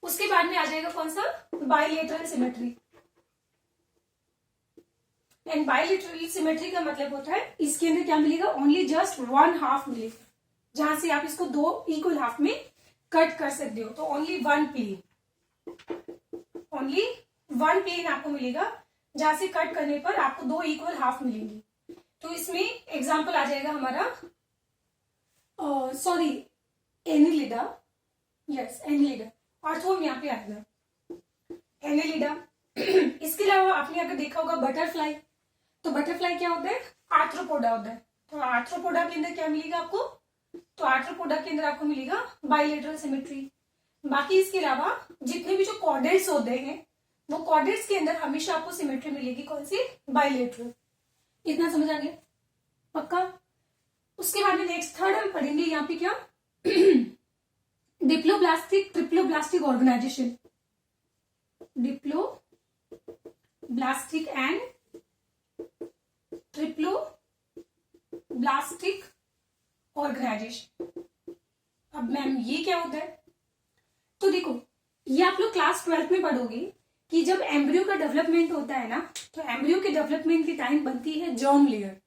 S1: उसके बाद में आ जाएगा कौन सा, bilateral symmetry. And bilateral symmetry का मतलब होता है इसके अंदर क्या मिलेगा, ओनली जस्ट वन हाफ मिलेगा, जहां से आप इसको दो इक्वल हाफ में कट कर सकते हो। तो only one plane, only one plane आपको मिलेगा, जहां से कट करने पर आपको दो इक्वल हाफ मिलेंगी। तो इसमें एग्जांपल आ जाएगा हमारा sorry Annelida, yes Annelida, earthworm यहाँ पे आएगा एनिलिडा। इसके अलावा आपने अगर देखा होगा बटरफ्लाई, तो बटरफ्लाई क्या होता है, आर्थ्रोपोडा होता है। तो आर्थ्रोपोडा के अंदर क्या मिलेगा आपको, तो आर्थ्रोपोडा के अंदर आपको मिलेगा बाइलेटरल सिमेट्री। बाकी इसके अलावा जितने भी जो कॉर्डेट्स होते हैं वो कॉर्डेट्स के अंदर हमेशा आपको सिमेट्री मिलेगी, कौन सी, बाइलेटरल। इतना समझ आ गया, पक्का। उसके बाद में नेक्स्ट थर्ड हम पढ़ेंगे यहाँ पे क्या, diploblastic triploblastic organisation. Diploblastic and triploblastic organisation. अब मैम ये क्या होता है, तो देखो ये आप लोग क्लास 12 में पढ़ोगे कि जब एम्ब्रियो का डेवलपमेंट होता है ना, तो एम्ब्रियो के डेवलपमेंट के टाइम बनती है जर्म लेयर।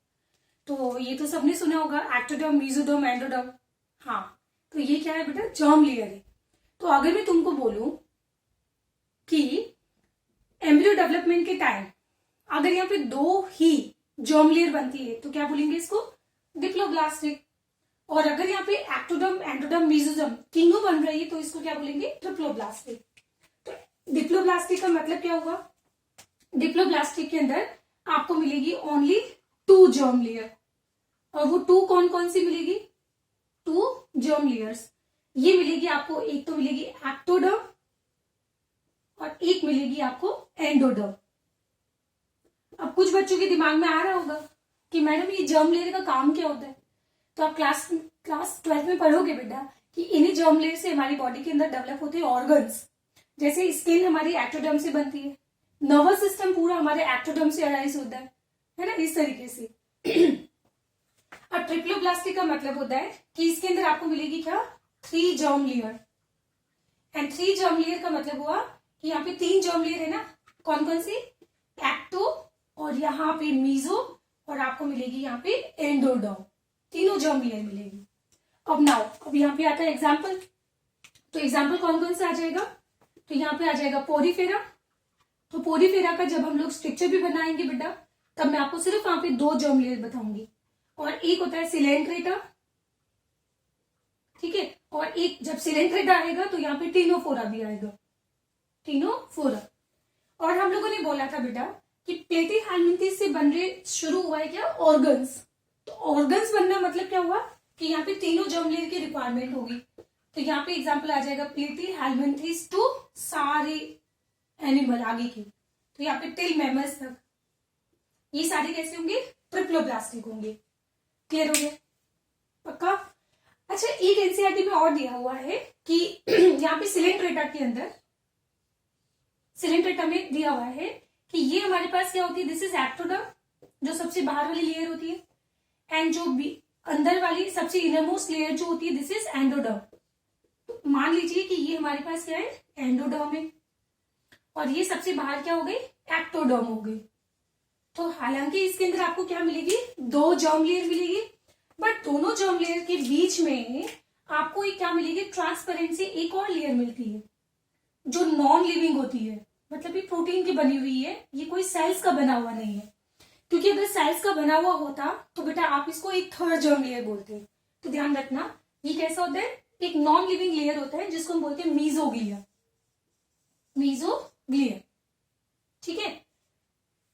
S1: तो ये तो सबने सुना होगा, एक्टोडर्म, मेसोडर्म, एंडोडर्म। हाँ, तो ये क्या है बेटा, जर्म लेयर है। तो अगर मैं तुमको बोलूं कि एम्ब्रियो डेवलपमेंट के टाइम अगर यहाँ पे दो ही जर्म लेयर बनती है तो क्या बोलेंगे इसको, डिप्लोब्लास्टिक। और अगर यहाँ पे एक्टोडर्म, एंडोडर्म, मेसोडर्म तीनों बन रही है तो इसको क्या बोलेंगे, ट्रिप्लोब्लास्टिक। तो डिप्लोब्लास्टिक का मतलब क्या हुआ? डिप्लोब्लास्टिक के अंदर आपको मिलेगी ओनली 2 जर्म लेयर, और वो 2 कौन कौन सी मिलेगी? 2 जर्म लेयर्स। ये मिलेगी आपको, एक तो मिलेगी एक्टोडर्म और एक मिलेगी आपको एंडोडर्म। अब कुछ बच्चों के दिमाग में आ रहा होगा कि मैडम ये जर्म लेयर का काम क्या होता है? तो आप क्लास 12th में पढ़ोगे बेटा कि इन्हीं जर्म लेयर से हमारी बॉडी के अंदर डेवलप होते हैं ऑर्गन्स। जैसे स्किन हमारी एक्टोडर्म से बनती है, नर्वस सिस्टम पूरा हमारे एक्टोडर्म से अराइज होता है ना, इस तरीके से। अब ट्रिप्लोब्लास्टिक का मतलब होता है कि इसके अंदर आपको मिलेगी क्या? 3 germ layer. And 3 germ layer का मतलब हुआ कि यहाँ पे 3 जर्म लेयर है ना, कौन कौन सी? एक्टो, और यहाँ पे मीजो, और आपको मिलेगी यहाँ पे एंडोडर्म। तीनों जर्म लेयर मिलेगी। अब नाउ, अब यहाँ पे आता है एग्जाम्पल। तो एग्जाम्पल कौन कौन सा आ जाएगा? तो यहाँ पे आ जाएगा पोरीफेरा। तो पोरीफेरा का जब हम लोग स्ट्रक्चर भी बनाएंगे बेटा, तब मैं आपको सिर्फ यहाँ पे 2 जर्म लेयर बताऊंगी। और एक होता है सिलेंट्रेटा, ठीक है, और एक जब सिलेंट्रेटा आएगा तो यहाँ पे टीनोफोरा भी आएगा, टीनोफोरा। और हम लोगों ने बोला था बेटा कि प्लेटीहेल्मिन्थेस से बनने शुरू हुआ है क्या? ऑर्गन्स। तो ऑर्गन्स बनना मतलब क्या हुआ कि यहाँ पे तीनों जर्म लेयर की रिक्वायरमेंट होगी। तो यहाँ पे एग्जांपल आ जाएगा प्लेटीहेल्मिन्थेस टू सारे एनिमल आगे की, तो यहाँ पे टिल मैमल्स तक, ये सारे कैसे होंगे? ट्रिप्लोब्लास्टिक होंगे। क्लियर हो गया? पक्का? अच्छा, एक एनसीईआरटी में और दिया हुआ है कि यहाँ पे सिलेंट्रेटा के अंदर, सिलेंट्रेटा में दिया हुआ है कि ये हमारे पास क्या होती है? दिस इज एक्टोडर्म, जो सबसे बाहर वाली लेयर होती है, एंड जो अंदर वाली सबसे इनरमोस्ट लेयर जो होती है, दिस इज एंडोडर्म। तो मान लीजिए कि ये हमारे पास क्या है? एंडोडर्म है, और ये सबसे बाहर क्या हो गई? एक्टोडर्म हो गई। तो हालांकि इसके अंदर आपको क्या मिलेगी? 2 जर्म लेयर मिलेगी, बट दोनों जर्म लेयर के बीच में आपको एक क्या मिलेगी? ट्रांसपेरेंसी, एक और लेयर मिलती है जो नॉन लिविंग होती है, मतलब ये प्रोटीन की बनी हुई है, ये कोई सेल्स का बना हुआ नहीं है। क्योंकि अगर सेल्स का बना हुआ होता तो बेटा आप इसको एक थर्ड जर्म लेयर बोलते हैं। तो ध्यान रखना, ये कैसा होता है? एक नॉन लिविंग लेयर होता है जिसको हम बोलते हैं मीजोग्लिया, मीजोग्लिया। ठीक है,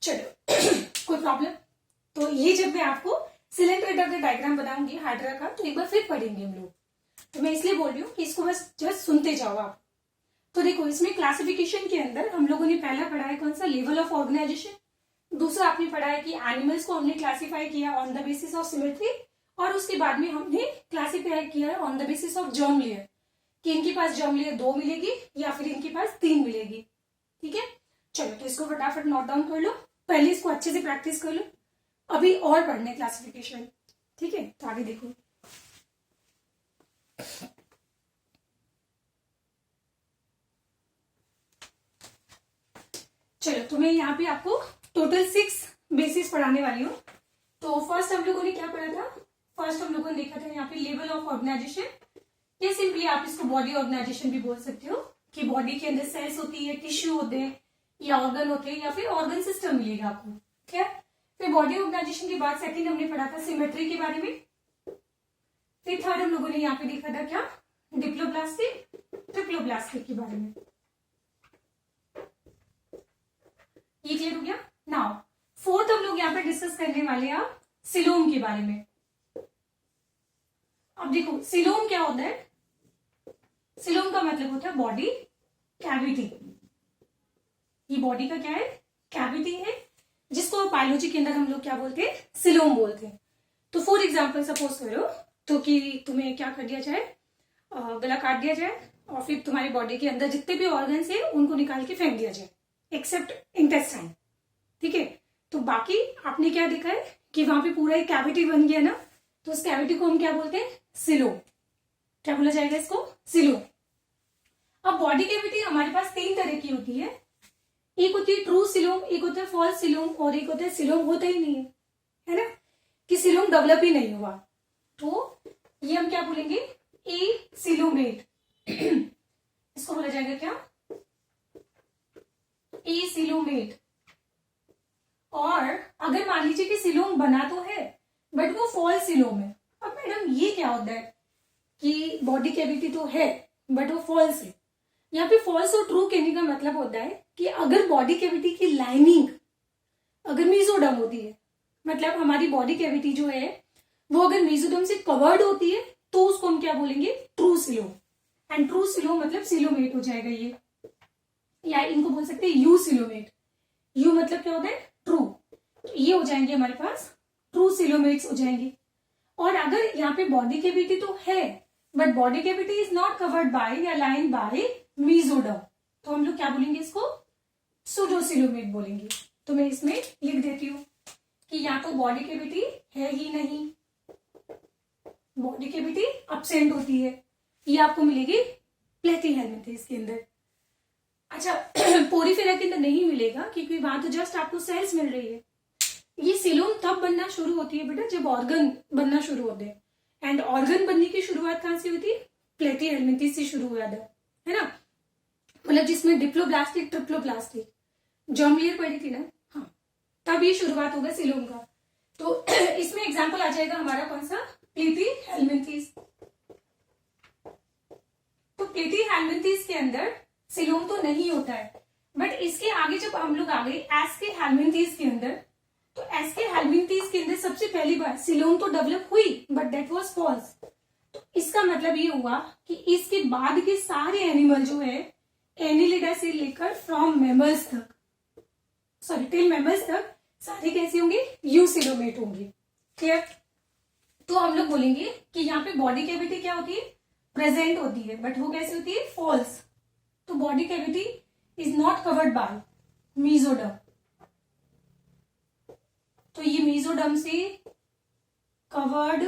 S1: चलो कोई प्रॉब्लम? तो ये जब मैं आपको सिलेंट्रेटा का डायग्राम बनाऊंगी हाइड्रा का, तो एक बार फिर पढ़ेंगे हम लोग। तो मैं इसलिए बोल रही हूँ कि इसको बस जस्ट सुनते जाओ आप। तो देखो, इसमें क्लासिफिकेशन के अंदर हम लोगों ने पहला पढ़ा है कौन सा? Level of organisation. दूसरा आपने पढ़ा है कि एनिमल्स को हमने क्लासिफाई किया on the basis of symmetry, और उसके बाद में हमने क्लासिफाई किया है on the basis of germ layer, कि इनके पास जर्म लेयर 2 मिलेगी या फिर इनके पास 3 मिलेगी। ठीक है, चलो तो इसको फटाफट नोट डाउन कर लो, पहले इसको अच्छे से प्रैक्टिस कर लो, अभी और पढ़ने क्लासिफिकेशन। ठीक है, तो आगे देखो। चलो, तो मैं यहाँ पे आपको टोटल 6 बेसिस पढ़ाने वाली हूँ। तो फर्स्ट हम लोगों ने क्या पढ़ा था? फर्स्ट हम लोगों ने देखा था यहाँ पे लेवल ऑफ ऑर्गेनाइजेशन, या सिंपली आप इसको बॉडी ऑर्गेनाइजेशन भी बोल सकते हो, कि बॉडी के अंदर सेल्स होती है, टिश्यू होते हैं, या ऑर्गन होते हैं, या फिर ऑर्गन सिस्टम मिलेगा आपको। क्या? फिर बॉडी ऑर्गेनाइजेशन के बाद सेकंड हमने पढ़ा था सिमेट्री के बारे में। फिर थर्ड हम लोगों ने यहाँ पे देखा था क्या? डिप्लोब्लास्टिक, ट्रिप्लोब्लास्टिक के बारे में। ये क्लियर हो गया? नाउ फोर्थ हम लोग यहाँ पे डिस्कस करने वाले हैं सिलोम के बारे में। अब देखो, सिलोम क्या होता है? सिलोम का मतलब होता है बॉडी कैविटी। ये बॉडी का क्या है? कैविटी है, जिसको बायोलॉजी के अंदर हम लोग क्या बोलते हैं? सिलोम बोलते हैं। तो फॉर एग्जाम्पल सपोज करो तो कि तुम्हें क्या कर दिया जाए, गला काट दिया जाए, और फिर तुम्हारी बॉडी के अंदर जितने भी ऑर्गन्स है उनको निकाल के फेंक दिया जाए, एक्सेप्ट इंटेस्टाइन। ठीक है, तो बाकी आपने क्या देखा है कि वहां पे पूरा एक कैविटी बन गया ना, तो उस कैविटी को हम क्या बोलते हैं? सिलोम। क्या बोला जाएगा इसको? सिलोम। अब बॉडी कैविटी हमारे पास 3 तरह की होती है। एक होती है ट्रू सिलोम, एक होता है फॉल्स सिलोम, और एक होता है सिलोम होता ही नहीं है ना, कि सिलोम डेवलप ही नहीं हुआ। तो ये हम क्या बोलेंगे? ए सिलोमेट। इसको बोला जाएगा क्या? ए सिलोमेट। और अगर मान लीजिए कि सिलोम बना तो है बट वो फॉल्स सिलोम है। अब मैडम ये क्या होता है कि बॉडी कैविटी तो है बट वो फॉल्स है, यहाँ पे फॉल्स और ट्रू कहने का मतलब होता है कि अगर बॉडी कैविटी की लाइनिंग अगर मेसोडर्म होती है, मतलब हमारी बॉडी कैविटी जो है वो अगर मेसोडर्म से कवर्ड होती है, तो उसको हम क्या बोलेंगे, true coelom. And true coelom मतलब सिलोमेट हो जाएगा ये, या इनको बोल सकते हैं यू सिलोमेट। यू मतलब क्या होता है, ट्रू। तो ये हो जाएंगे हमारे पास ट्रू सिलोमेट्स हो जाएंगे। और अगर यहाँ पे बॉडी कैविटी तो है but body cavity is not covered by या लाइन बाय मेसोडर्म, तो हम लोग क्या बोलेंगे, इसको सूडोसिलोमेट बोलेंगे। तो मैं इसमें लिख देती हूँ कि या तो बॉडी कैविटी है ही नहीं, बॉडी कैविटी एब्सेंट होती है, ये आपको मिलेगी प्लेटीहेल्मिन्थेस के अंदर। अच्छा पोरीफेरा के अंदर नहीं मिलेगा क्योंकि वहां तो जस्ट आपको सेल्स मिल रही है। ये सिलोम तब बनना शुरू होती है बेटा जब ऑर्गन बनना शुरू होते हैं, एंड ऑर्गन बनने की शुरुआत कहां से होती है, प्लेटीहेल्मिन्थेस से शुरू हुआ है ना, मतलब जिसमें डिप्लोब्लास्टिक ट्रिप्लोब्लास्टिक जर्म लेयर पड़ी थी ना, हाँ, तब ये शुरुआत होगा सिलोम का। तो इसमें एग्जाम्पल आ जाएगा हमारा कौन सा, प्लेटीहेल्मिन्थेस। तो प्लेटीहेल्मिन्थेस के अंदर सिलोम तो नहीं होता है, बट इसके आगे जब हम लोग आ गए एस्केहेल्मिन्थेस के अंदर, तो एस्केहेल्मिन्थेस के अंदर सबसे पहली बार सिलोम तो डेवलप हुई बट दैट वाज फॉल्स। तो इसका मतलब ये हुआ कि इसके बाद के सारे एनिमल जो है एनिलिडा से लेकर फ्रॉम मैमल्स तक, सॉरी टिल मैमल्स तक, सारे कैसे होंगे, यूसिलोमेट होंगे। क्लियर। तो हम लोग बोलेंगे कि यहाँ पे बॉडी कैविटी क्या होती है, प्रेजेंट होती है, बट वो कैसे होती है, फॉल्स। तो body cavity is not covered by mesoderm, तो ये मेसोडर्म से कवर्ड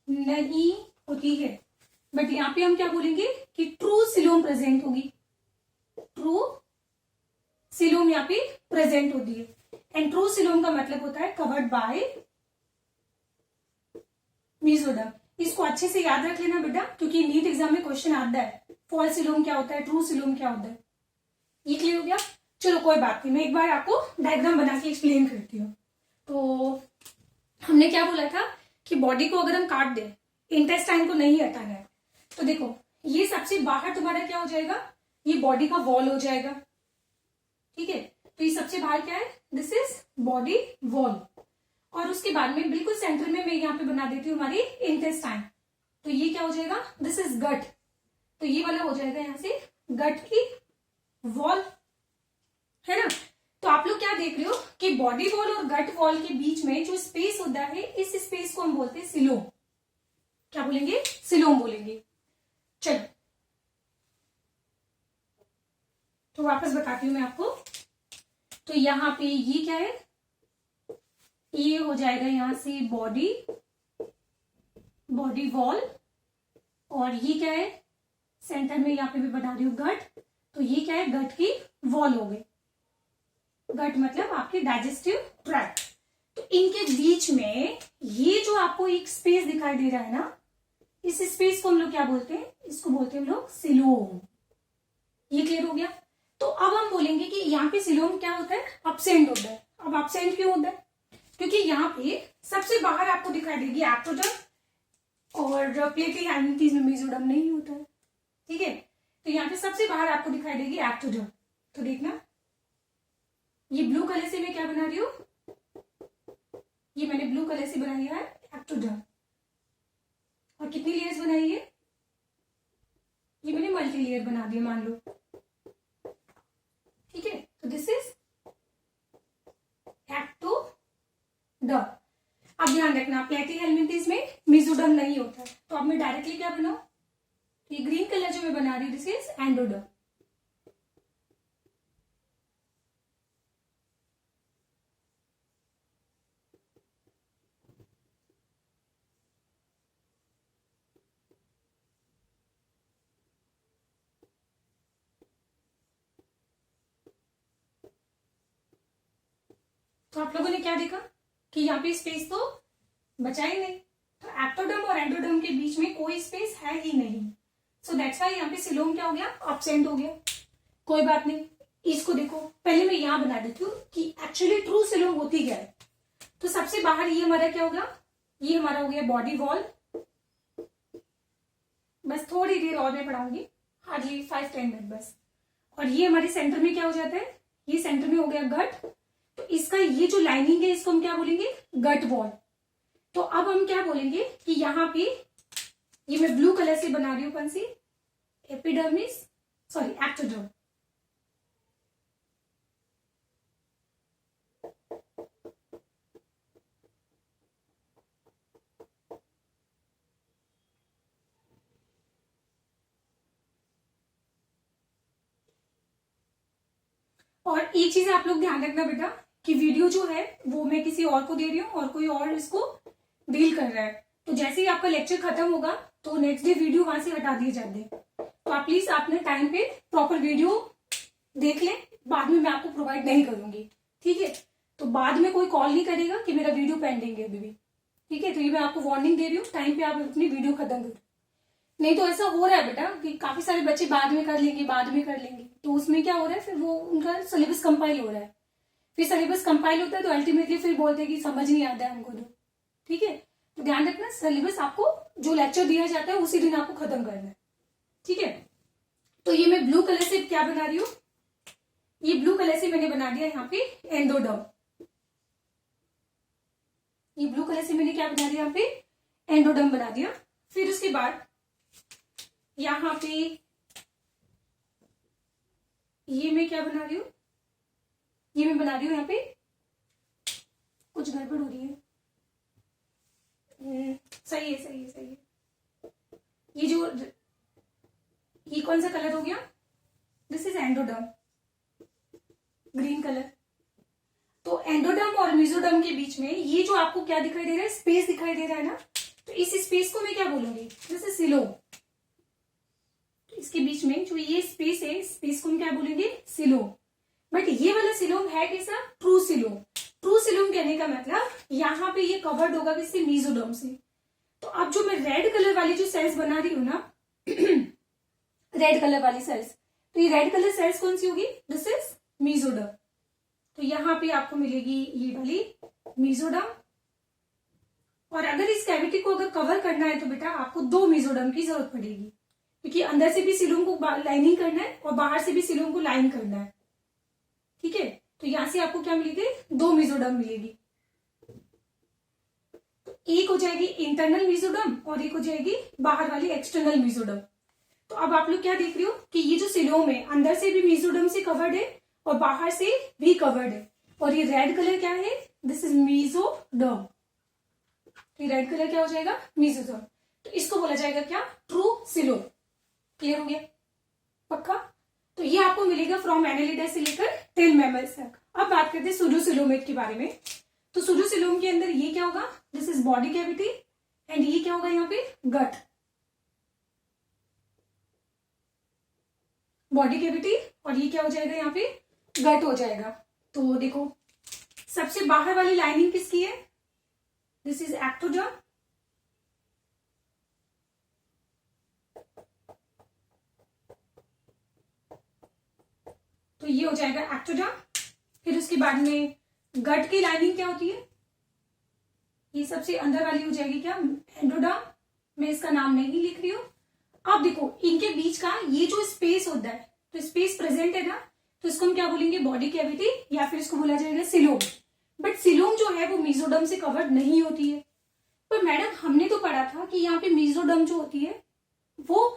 S1: नहीं होती है, बट यहाँ पे हम क्या बोलेंगे कि ट्रू सिलोम प्रेजेंट होगी, ट्रू सिलोम यहाँ पे प्रेजेंट होती है। एंड ट्रू सिलोम का मतलब होता है कवर्ड बाय मेसोडर्म। इसको अच्छे से याद रख लेना बेटा, क्योंकि नीट एग्जाम में क्वेश्चन आता है फॉल्स सिलोम क्या होता है, ट्रू सिलोम क्या होता है। ये क्लियर हो गया। चलो कोई बात नहीं, मैं एक बार आपको डायग्राम बना के एक्सप्लेन करती हूँ। तो हमने क्या बोला था कि बॉडी को अगर हम काट दें, इंटेस्टाइन को नहीं हटाना है, तो देखो ये सबसे बाहर तुम्हारा क्या हो जाएगा, ये बॉडी का वॉल हो जाएगा, ठीक है। तो ये सबसे बाहर क्या है, दिस इज बॉडी वॉल। और उसके बाद में बिल्कुल सेंटर में मैं यहाँ पे बना देती हूँ हमारी इंटेस्टाइन, तो ये क्या हो जाएगा, दिस इज गट। तो ये वाला हो जाएगा यहाँ से गट की वॉल, है ना। तो आप लोग क्या देख रहे हो कि बॉडी वॉल और गट वॉल के बीच में जो स्पेस होता है, इस स्पेस को हम बोलते हैं सिलोम। क्या बोलेंगे, सिलोम बोलेंगे। चलो तो वापस बताती हूं मैं आपको। तो यहाँ पे ये क्या है, ये हो जाएगा यहां से बॉडी वॉल, और ये क्या है, सेंटर में यहाँ पे भी बना रही हूँ गट, तो ये क्या है, गट की वॉल हो गई। गट मतलब आपके डाइजेस्टिव ट्रैक्ट। तो इनके बीच में ये जो आपको एक स्पेस दिखाई दे रहा है ना, इस स्पेस को हम लोग क्या बोलते हैं, इसको बोलते हैं हम लोग सिलोम। ये क्लियर हो गया। तो अब हम बोलेंगे कि यहाँ पे सिलोम क्या होता है, एब्सेंट होता है। अब एब्सेंट क्यों होता है, क्योंकि यहाँ पे सबसे बाहर आपको दिखाई देगी एक्टोडर्म, और प्लेटीहेल्मिन्थेस में मेसोडर्म नहीं होता है, ठीक है। तो यहाँ पे सबसे बाहर आपको दिखाई देगी एक्टोडर्म। तो देखना ये ब्लू कलर से मैं क्या बना रही हूँ, ये मैंने ब्लू कलर से बनाई है एक्टोडर्म। और कितनी लेयर्स बनाई है, ये मैंने मल्टी लेयर बना दिया मान लो, ठीक है। तो दिस इज एक्टोडर्म। अब ध्यान रखना प्लेटीहेल्मिन्थेस में मेसोडर्म नहीं होता है, तो अब मैं डायरेक्टली क्या बनाऊं, तो ये ग्रीन कलर जो मैं बना रही हूँ दिस इज एंडोडर्म। तो आप लोगों ने क्या देखा कि यहाँ पे स्पेस तो बचा ही नहीं, तो एक्टोडर्म और एंडोडर्म के बीच में कोई स्पेस है ही नहीं। सो दैट्स व्हाई यहाँ पे सिलोम क्या हो गया, एब्सेंट हो गया। कोई बात नहीं, इसको देखो पहले मैं यहाँ बना देती हूँ कि एक्चुअली ट्रू सिलोम होती क्या है। तो सबसे बाहर ये हमारा क्या होगा, ये हमारा हो गया बॉडी वॉल। बस थोड़ी देर और मैं पढ़ाऊंगी, हार्डली 5-10 मिनट बस। और ये हमारे सेंटर में क्या हो जाता है, ये सेंटर में हो गया गट। तो इसका ये जो लाइनिंग है इसको हम क्या बोलेंगे, गट वॉल। तो अब हम क्या बोलेंगे कि यहाँ पे ये मैं ब्लू कलर से बना रही हूँ, कौन सी, एपिडर्मिस, सॉरी एक्टोडर्म। और एक चीज आप लोग ध्यान रखना बेटा कि वीडियो जो है वो मैं किसी और को दे रही हूँ और कोई और इसको डील कर रहा है। तो जैसे ही आपका लेक्चर खत्म होगा तो नेक्स्ट डे वीडियो वहां से हटा दिए जाते हैं। तो आप प्लीज आपने टाइम पे प्रॉपर वीडियो देख लें, बाद में मैं आपको प्रोवाइड नहीं करूंगी, ठीक है। तो बाद में कोई कॉल नहीं करेगा कि मेरा वीडियो पेंडिंग है अभी भी, ठीक है। तो ये मैं आपको वार्निंग दे रही हूँ, टाइम पे आप अपनी वीडियो खत्म करो। नहीं तो ऐसा हो रहा है बेटा कि काफी सारे बच्चे बाद में कर लेंगे, बाद में कर लेंगे, तो उसमें क्या हो रहा है, फिर वो उनका सिलेबस कंपाइल हो रहा है। फिर सिलेबस कंपाइल होता है तो अल्टीमेटली फिर बोलते हैं कि समझ नहीं आता है हमको, तो ठीक है। तो ध्यान रखना, सिलेबस आपको जो लेक्चर दिया जाता है उसी दिन आपको खत्म करना है, ठीक है। तो ये मैं ब्लू कलर से क्या बना रही हूँ, ये ब्लू कलर से मैंने बना दिया यहाँ पे एंडोडर्म। ये ब्लू कलर से मैंने क्या बना दिया, यहाँ पे एंडोडर्म बना दिया। फिर उसके बाद यहाँ पे ये मैं क्या बना रही हूँ, ये मैं बना रही हूँ यहाँ पे, कुछ गड़बड़ हो रही है, सही है सही है सही है। ये जो, ये कौन सा कलर हो गया, this is endoderm, green colour. तो एंडोडर्म और मेसोडर्म के बीच में ये जो आपको क्या दिखाई दे रहा है, स्पेस दिखाई दे रहा है ना, तो इस स्पेस को मैं क्या बोलूंगी, दिस इज सिलोम। इसके बीच में जो ये स्पेस है, स्पेस को हम क्या बोलेंगे, सिलोम। बट ये वाला सिलोम है कैसा, ट्रू सिलोम। ट्रू सिलोम कहने का मतलब यहाँ पे ये कवर्ड होगा किससे, मेसोडर्म से। तो अब जो मैं रेड कलर वाली जो सेल्स बना रही हूं ना रेड कलर वाली सेल्स, तो ये रेड कलर सेल्स कौन सी होगी, दिस इज मेसोडर्म। तो यहाँ पे आपको मिलेगी ये वाली मेसोडर्म। और अगर इस कैविटी को अगर कवर करना है तो बेटा आपको 2 मेसोडर्म की जरूरत पड़ेगी, क्योंकि अंदर से भी सिलोम को लाइनिंग करना है और बाहर से भी सिलोम को लाइन करना है, ठीक है। तो यहां से आपको क्या मिलेगी, 2 मेसोडर्म मिलेगी। तो एक हो जाएगी इंटरनल मेसोडर्म और एक हो जाएगी बाहर वाली एक्सटर्नल मेसोडर्म। तो अब आप लोग क्या देख रहे हो कि ये जो सिलोम है अंदर से भी मेसोडर्म से कवर्ड है और बाहर से भी कवर्ड है। और ये रेड कलर क्या है, दिस इज मेसोडर्म। तो ये रेड कलर क्या हो जाएगा, मेसोडर्म। तो इसको बोला जाएगा क्या, ट्रू सिलोम। क्लियर हो गया, पक्का। तो ये आपको मिलेगा फ्रॉम एनालिडा से लेकर टिल मैमल्स तक। अब बात करते हैं सूडोसिलोमेट के बारे में। तो सूडोसिलोम के अंदर ये क्या होगा, this is body cavity and ये क्या होगा यहाँ पे, गट, बॉडी कैविटी, और ये क्या हो जाएगा यहाँ पे, गट हो जाएगा। तो देखो सबसे बाहर वाली लाइनिंग किसकी है, दिस इज एक्टोडर्म। तो ये हो जाएगा एक्टोडर्म। फिर उसके बाद में गट की लाइनिंग क्या होती है, ये सबसे अंदर वाली हो जाएगी क्या, एंडोडर्म। मैं इसका नाम नहीं लिख रही हूं। अब देखो इनके बीच का ये जो स्पेस होता है, तो स्पेस प्रेजेंट है ना, तो इसको हम क्या बोलेंगे, बॉडी कैविटी, या फिर इसको बोला जाएगा सिलोम। बट सिलोम जो है वो मेसोडर्म से कवर्ड नहीं होती है। पर मैडम हमने तो पढ़ा था कि यहाँ पे मेसोडर्म जो होती है वो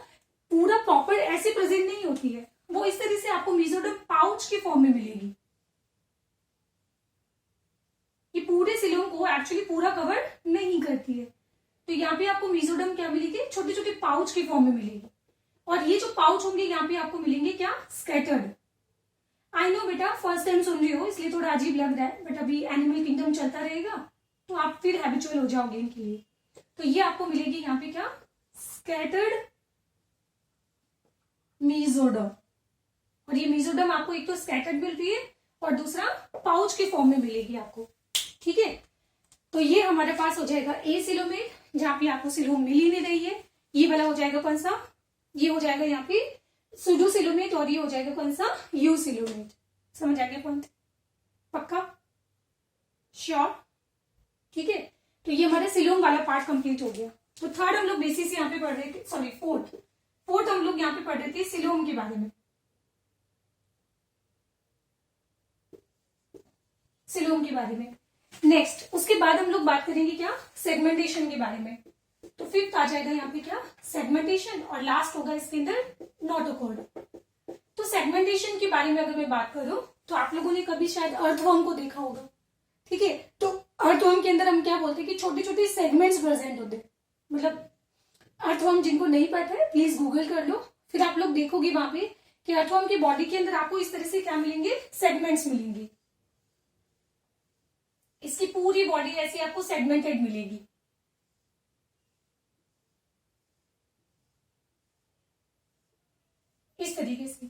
S1: पूरा प्रॉपर ऐसे प्रेजेंट नहीं होती है, वो इस तरह से आपको मेसोडर्म पाउच के फॉर्म में मिलेगी। ये पूरे सिलोम को एक्चुअली पूरा कवर नहीं करती है। तो यहाँ पे आपको मेसोडर्म क्या मिलेगी, छोटे छोटे पाउच के फॉर्म में मिलेगी। और ये जो पाउच होंगे यहाँ पे आपको मिलेंगे क्या, स्कैटर्ड। आई नो बेटा फर्स्ट टाइम सुन रही हो इसलिए थोड़ा अजीब लग रहा है, बट अभी एनिमल किंगडम चलता रहेगा तो आप फिर हैबिचुअल हो जाओगे इनके लिए। तो ये आपको मिलेगी यहाँ पे क्या, स्कैटर्ड मेसोडर्म। और ये मेसोडर्म आपको एक तो स्कैटर्ड मिल रही है और दूसरा पाउच के फॉर्म में मिलेगी आपको, ठीक है। तो ये हमारे पास हो जाएगा ए सिलोमेट, जहां पे आपको सिलोम मिल ही नहीं रही है। ये वाला हो जाएगा कौन सा, ये हो जाएगा यहाँ पे सूडोसिलोमेट, और ये हो जाएगा कौन सा, यू सिलोमेट। समझ आ गया पॉइंट, पक्का, श्योर, ठीक है। तो ये हमारा सिलोम वाला पार्ट कंप्लीट हो गया। तो थर्ड हम लोग बेसिस यहाँ पे पढ़ रहे थे, सॉरी फोर्थ, फोर्थ हम लोग यहाँ पे पढ़ रहे थे सिलोम के बारे में, सिलोम के बारे में। नेक्स्ट उसके बाद हम लोग बात करेंगे क्या, सेगमेंटेशन के बारे में। तो फिफ्थ आ जाएगा यहाँ पे क्या, सेगमेंटेशन, और लास्ट होगा इसके अंदर नोटोकॉर्ड। तो सेगमेंटेशन के बारे में अगर मैं बात करूं तो आप लोगों ने कभी शायद अर्थवर्म को देखा होगा, ठीक है। तो अर्थवर्म के अंदर हम क्या बोलते हैं कि छोटे छोटे सेगमेंट्स प्रेजेंट होते हैं। मतलब अर्थवर्म जिनको नहीं पता है प्लीज गूगल कर लो, फिर आप लोग देखोगे वहां पे कि अर्थवर्म की बॉडी के अंदर आपको इस तरह से क्या मिलेंगे, सेगमेंट्स मिलेंगे। इसकी पूरी बॉडी ऐसी आपको सेगमेंटेड मिलेगी। इस तरीके से।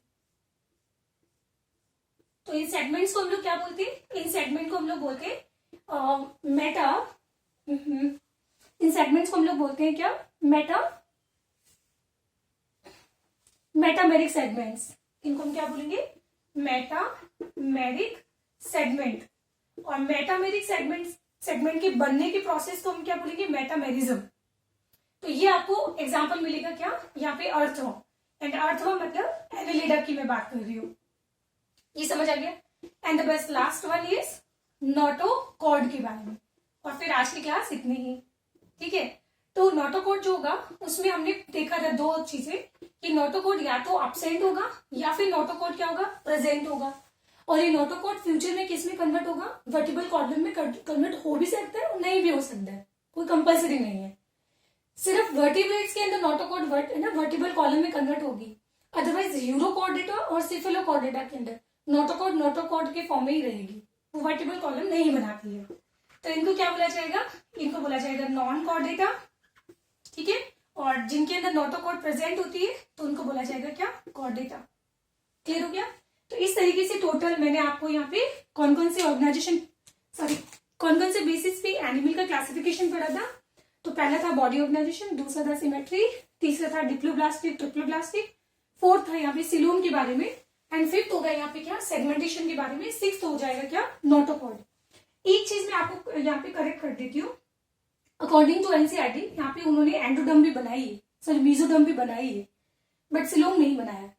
S1: तो इन सेगमेंट्स को हम लोग क्या बोलते हैं, इन सेगमेंट को हम लोग बोलते हैं मेटा, इन सेगमेंट्स को हम लोग बोलते हैं क्या, मेटामेरिक सेगमेंट्स। इनको हम क्या बोलेंगे, मेटामेरिक सेगमेंट। और मेटामेरिक सेगमेंट के बनने के प्रोसेस को हम क्या बोलेंगे, मेटामेरिज्म। तो ये आपको एग्जांपल मिलेगा क्या, यहाँ पे अर्थवर्म, एंड अर्थवर्म मतलब एनालिडा की मैं बात कर रही हूँ, ये समझ आ गया। And the best last one is notochord के बारे में। और फिर आज की क्लास इतनी ही, ठीक है। तो नोटोकॉर्ड जो होगा उसमें हमने देखा था दो चीजें, कि नोटोकॉर्ड या तो अब्सेंट होगा या फिर नोटोकॉर्ड क्या होगा, प्रेजेंट होगा। और ये नोटोकॉर्ड फ्यूचर में किस में कन्वर्ट होगा, वर्टिबल कॉलम में कन्वर्ट हो भी सकता है और नहीं भी हो सकता है, कोई कंपल्सरी नहीं है। सिर्फ वर्टिब्रेट्स के अंदर नोटोकॉर्ड वर्टिबल कॉलम में कन्वर्ट होगी, अदरवाइज यूरोकॉर्डेटा और सिफेलोकॉर्डेटा के अंदर नोटोकॉर्ड के फॉर्म में ही रहेगी, वो वर्टिबल कॉलम नहीं बनाती है। तो इनको क्या बोला जाएगा, इनको बोला जाएगा नॉन कॉर्डेटा, ठीक है। और जिनके अंदर नोटोकॉर्ड प्रेजेंट होती है तो उनको बोला जाएगा क्या, कॉर्डेटा। क्लियर हो गया। तो इस तरीके से टोटल मैंने आपको यहाँ पे कौन कौन से बेसिस पे एनिमल का क्लासिफिकेशन पढ़ा था। तो पहला था बॉडी ऑर्गेनाइजेशन, दूसरा था सिमेट्री, तीसरा था डिप्लोब्लास्टिक ट्रिप्लोब्लास्टिक, फोर्थ था यहाँ पे सिलोम के बारे में, एंड फिफ्थ होगा यहाँ पे क्या, सेगमेंटेशन के बारे में, सिक्स्थ हो जाएगा क्या, नोटोकॉर्ड। एक चीज मैं आपको यहाँ पे करेक्ट कर देती हूँ, अकॉर्डिंग टू एनसीईआरटी यहाँ पे उन्होंने एंडोडर्म भी बनाई है, सॉरी मीजोडर्म भी बनाई है, बट सिलोम नहीं बनाया।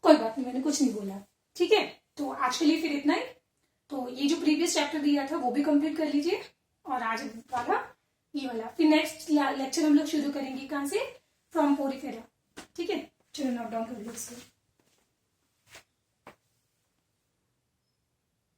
S1: कोई बात नहीं, मैंने कुछ नहीं बोला, ठीक है। तो आज के लिए फिर इतना ही। तो ये जो प्रीवियस चैप्टर दिया था वो भी कंप्लीट कर लीजिए, और आज वाला ये वाला, फिर नेक्स्ट लेक्चर हम लोग शुरू करेंगे कहाँ से, फ्रॉम पोरीफेरा, ठीक है। चलो नोट डाउन कर लो इसको।